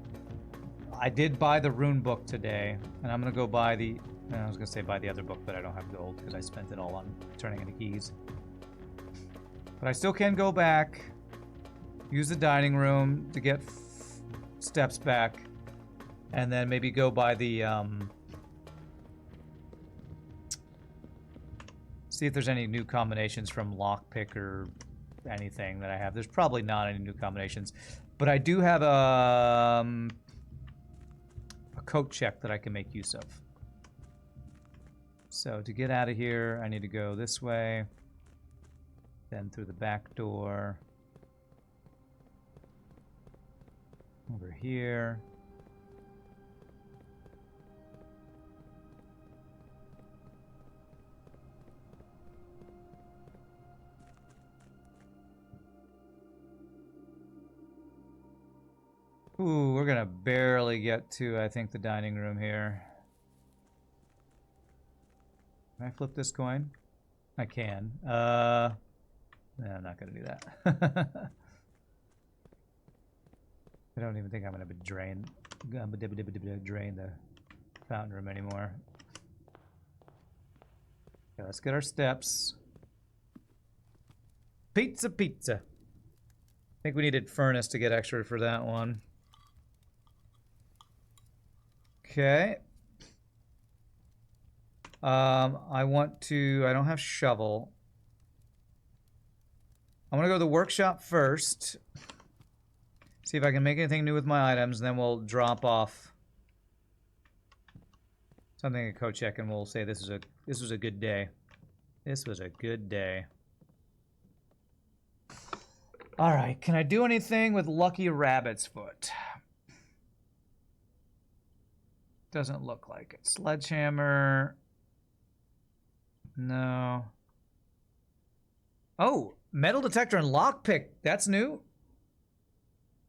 I did buy the rune book today, and I'm going to go buy the... I was going to say buy the other book, but I don't have gold because I spent it all on turning into keys. But I still can go back, use the dining room to get steps back, and then maybe go by the... see if there's any new combinations from lockpick or anything that I have. There's probably not any new combinations, but I do have a coat check that I can make use of. So to get out of here, I need to go this way, then through the back door, over here. Ooh, we're gonna barely get to, I think, the dining room here. Can I flip this coin? I can. No, I'm not gonna do that. I don't even think I'm gonna drain the fountain room anymore. Okay, let's get our steps. Pizza, pizza. I think we needed furnace to get extra for that one. Okay. I don't have shovel. I'm gonna go to the workshop first. See if I can make anything new with my items, and then we'll drop off something at coat check, and we'll say this was a good day. This was a good day. All right, can I do anything with Lucky Rabbit's Foot? Doesn't look like it. Sledgehammer. No. Oh, metal detector and lockpick. That's new.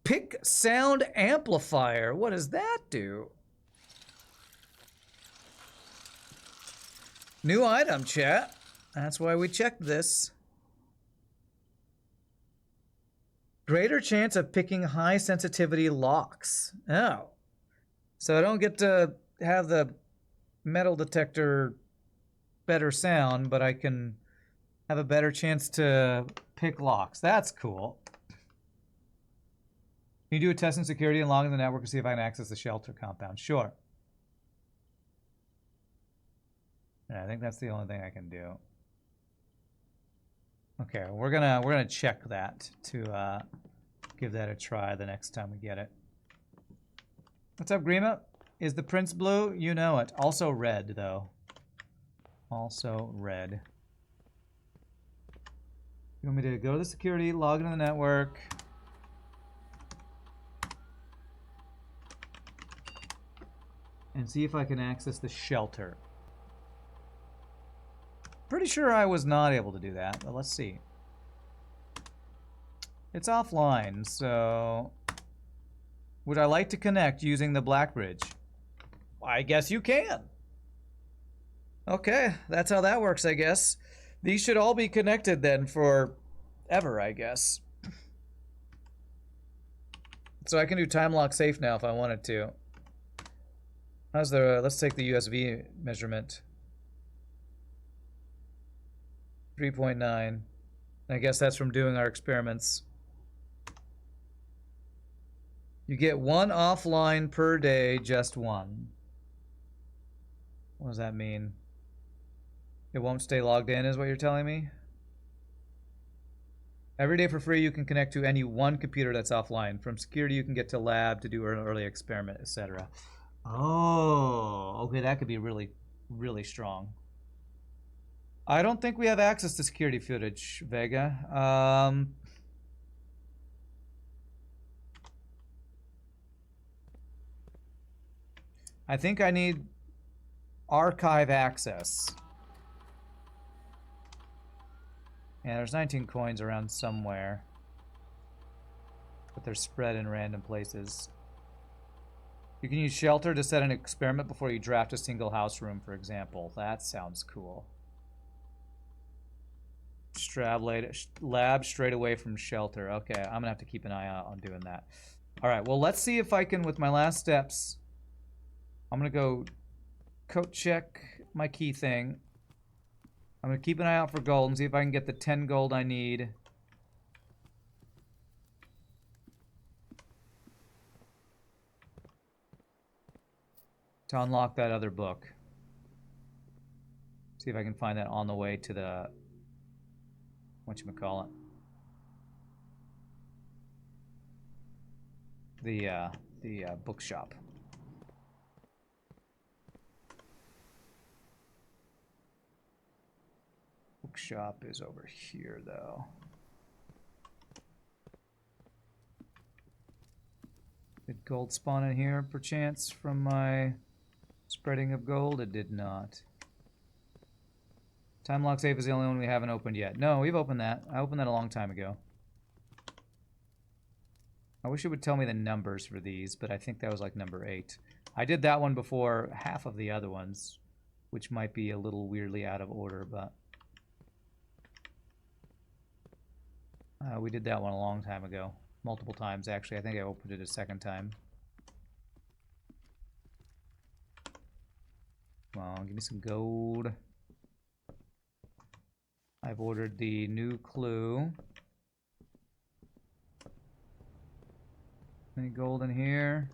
Pick sound amplifier. What does that do? New item, chat. That's why we checked this. Greater chance of picking high sensitivity locks. Oh. So I don't get to have the metal detector better sound, but I can have a better chance to pick locks. That's cool. Can you do a test in security and log in the network to see if I can access the shelter compound? Sure. Yeah, I think that's the only thing I can do. Okay, we're gonna check that to give that a try the next time we get it. What's up, Grima? Is the Prince blue? You know it. Also red, though. Also red. You want me to go to the security, log into the network? And see if I can access the shelter. Pretty sure I was not able to do that, but let's see. It's offline, so... Would I like to connect using the Black Bridge? I guess you can. Okay, that's how that works, I guess. These should all be connected then for ever, I guess. So I can do time lock safe now if I wanted to. How's the, let's take the USB measurement. 3.9. I guess that's from doing our experiments. You get one offline per day, just one. What does that mean? It won't stay logged in, is what you're telling me? Every day for free, you can connect to any one computer that's offline. From security, you can get to lab to do an early experiment, etc. Oh, okay, that could be really really strong. I don't think we have access to security footage, Vega. I think I need archive access. Yeah, there's 19 coins around somewhere. But they're spread in random places. You can use shelter to set an experiment before you draft a single house room, for example. That sounds cool. Lab straight away from shelter. Okay, I'm gonna have to keep an eye out on doing that. Alright, well, let's see if I can, with my last steps, I'm gonna go coat check my key thing. I'm gonna keep an eye out for gold and see if I can get the 10 gold I need. To unlock that other book. See if I can find that on the way to the... whatchamacallit? The bookshop. Bookshop is over here, though. Did gold spawn in here, perchance, from my spreading of gold? It did not. Time lock safe is the only one we haven't opened yet. No, we've opened that. I opened that a long time ago. I wish it would tell me the numbers for these, but I think that was like number 8. I did that one before half of the other ones, which might be a little weirdly out of order, but... we did that one a long time ago. Multiple times, actually. I think I opened it a second time. Come on, give me some gold. I've ordered the new clue. Any gold in here?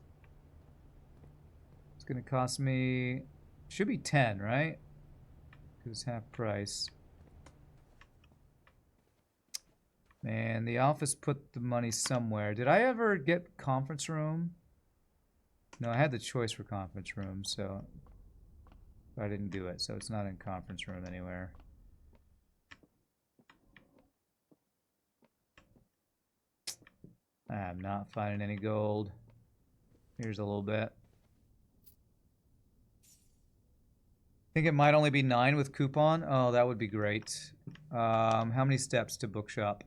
It's gonna cost me... should be 10, right? Because it's half price. Man, the office put the money somewhere. Did I ever get conference room? No, I had the choice for conference room, so I didn't do it. So it's not in conference room anywhere. I'm not finding any gold. Here's a little bit. I think it might only be 9 with coupon. Oh, that would be great. How many steps to bookshop?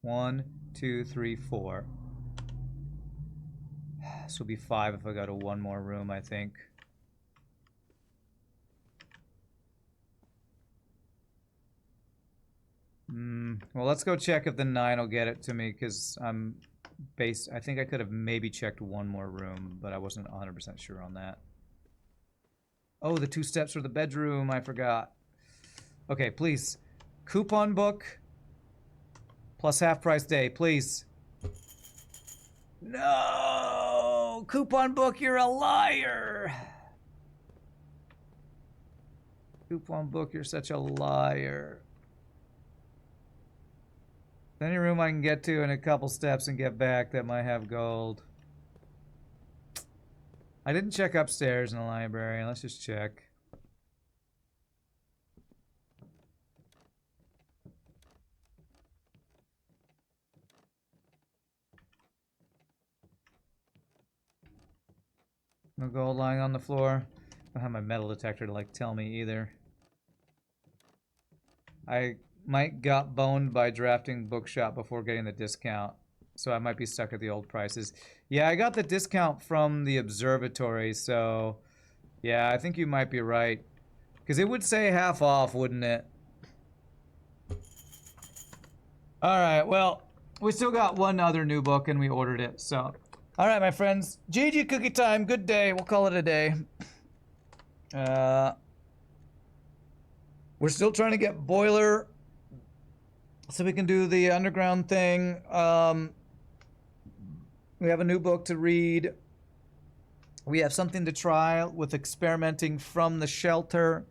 1, 2, 3, 4. This will be 5 if I go to one more room, I think. Well, let's go check if the 9 will get it to me, because I think I could have maybe checked one more room, but I wasn't 100% sure on that. Oh, the 2 steps for the bedroom, I forgot. Okay, please. Coupon book. Plus half price day, please. No! Coupon book, you're a liar! Coupon book, you're such a liar. Any room I can get to in a couple steps and get back that might have gold. I didn't check upstairs in the library. Let's just check. No gold lying on the floor. I don't have my metal detector to like tell me either. I might got boned by drafting bookshop before getting the discount, so I might be stuck at the old prices. Yeah, I got the discount from the observatory, so yeah, I think you might be right. Because it would say half off, wouldn't it? Alright, well, we still got one other new book and we ordered it, so... Alright, my friends. GG cookie time. Good day. We'll call it a day. We're still trying to get boiler so we can do the underground thing. We have a new book to read. We have something to try with experimenting from the shelter.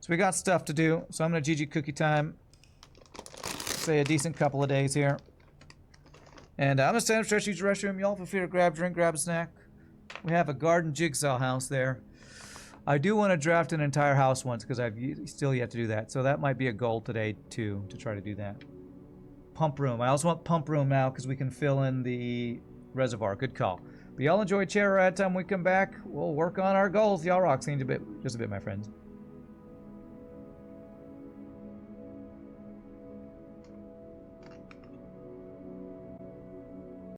So we got stuff to do. So I'm going to GG cookie time. Say a decent couple of days here. And I'm going to stand up, stretch, use the restroom. Y'all feel free to grab a drink, grab a snack. We have a garden jigsaw house there. I do want to draft an entire house once because I've still yet to do that. So that might be a goal today too, to try to do that. Pump room. I also want pump room now because we can fill in the reservoir. Good call. But y'all enjoy Chair Rat. Time we come back, we'll work on our goals. Y'all rock. See you in a bit. Just a bit, my friends.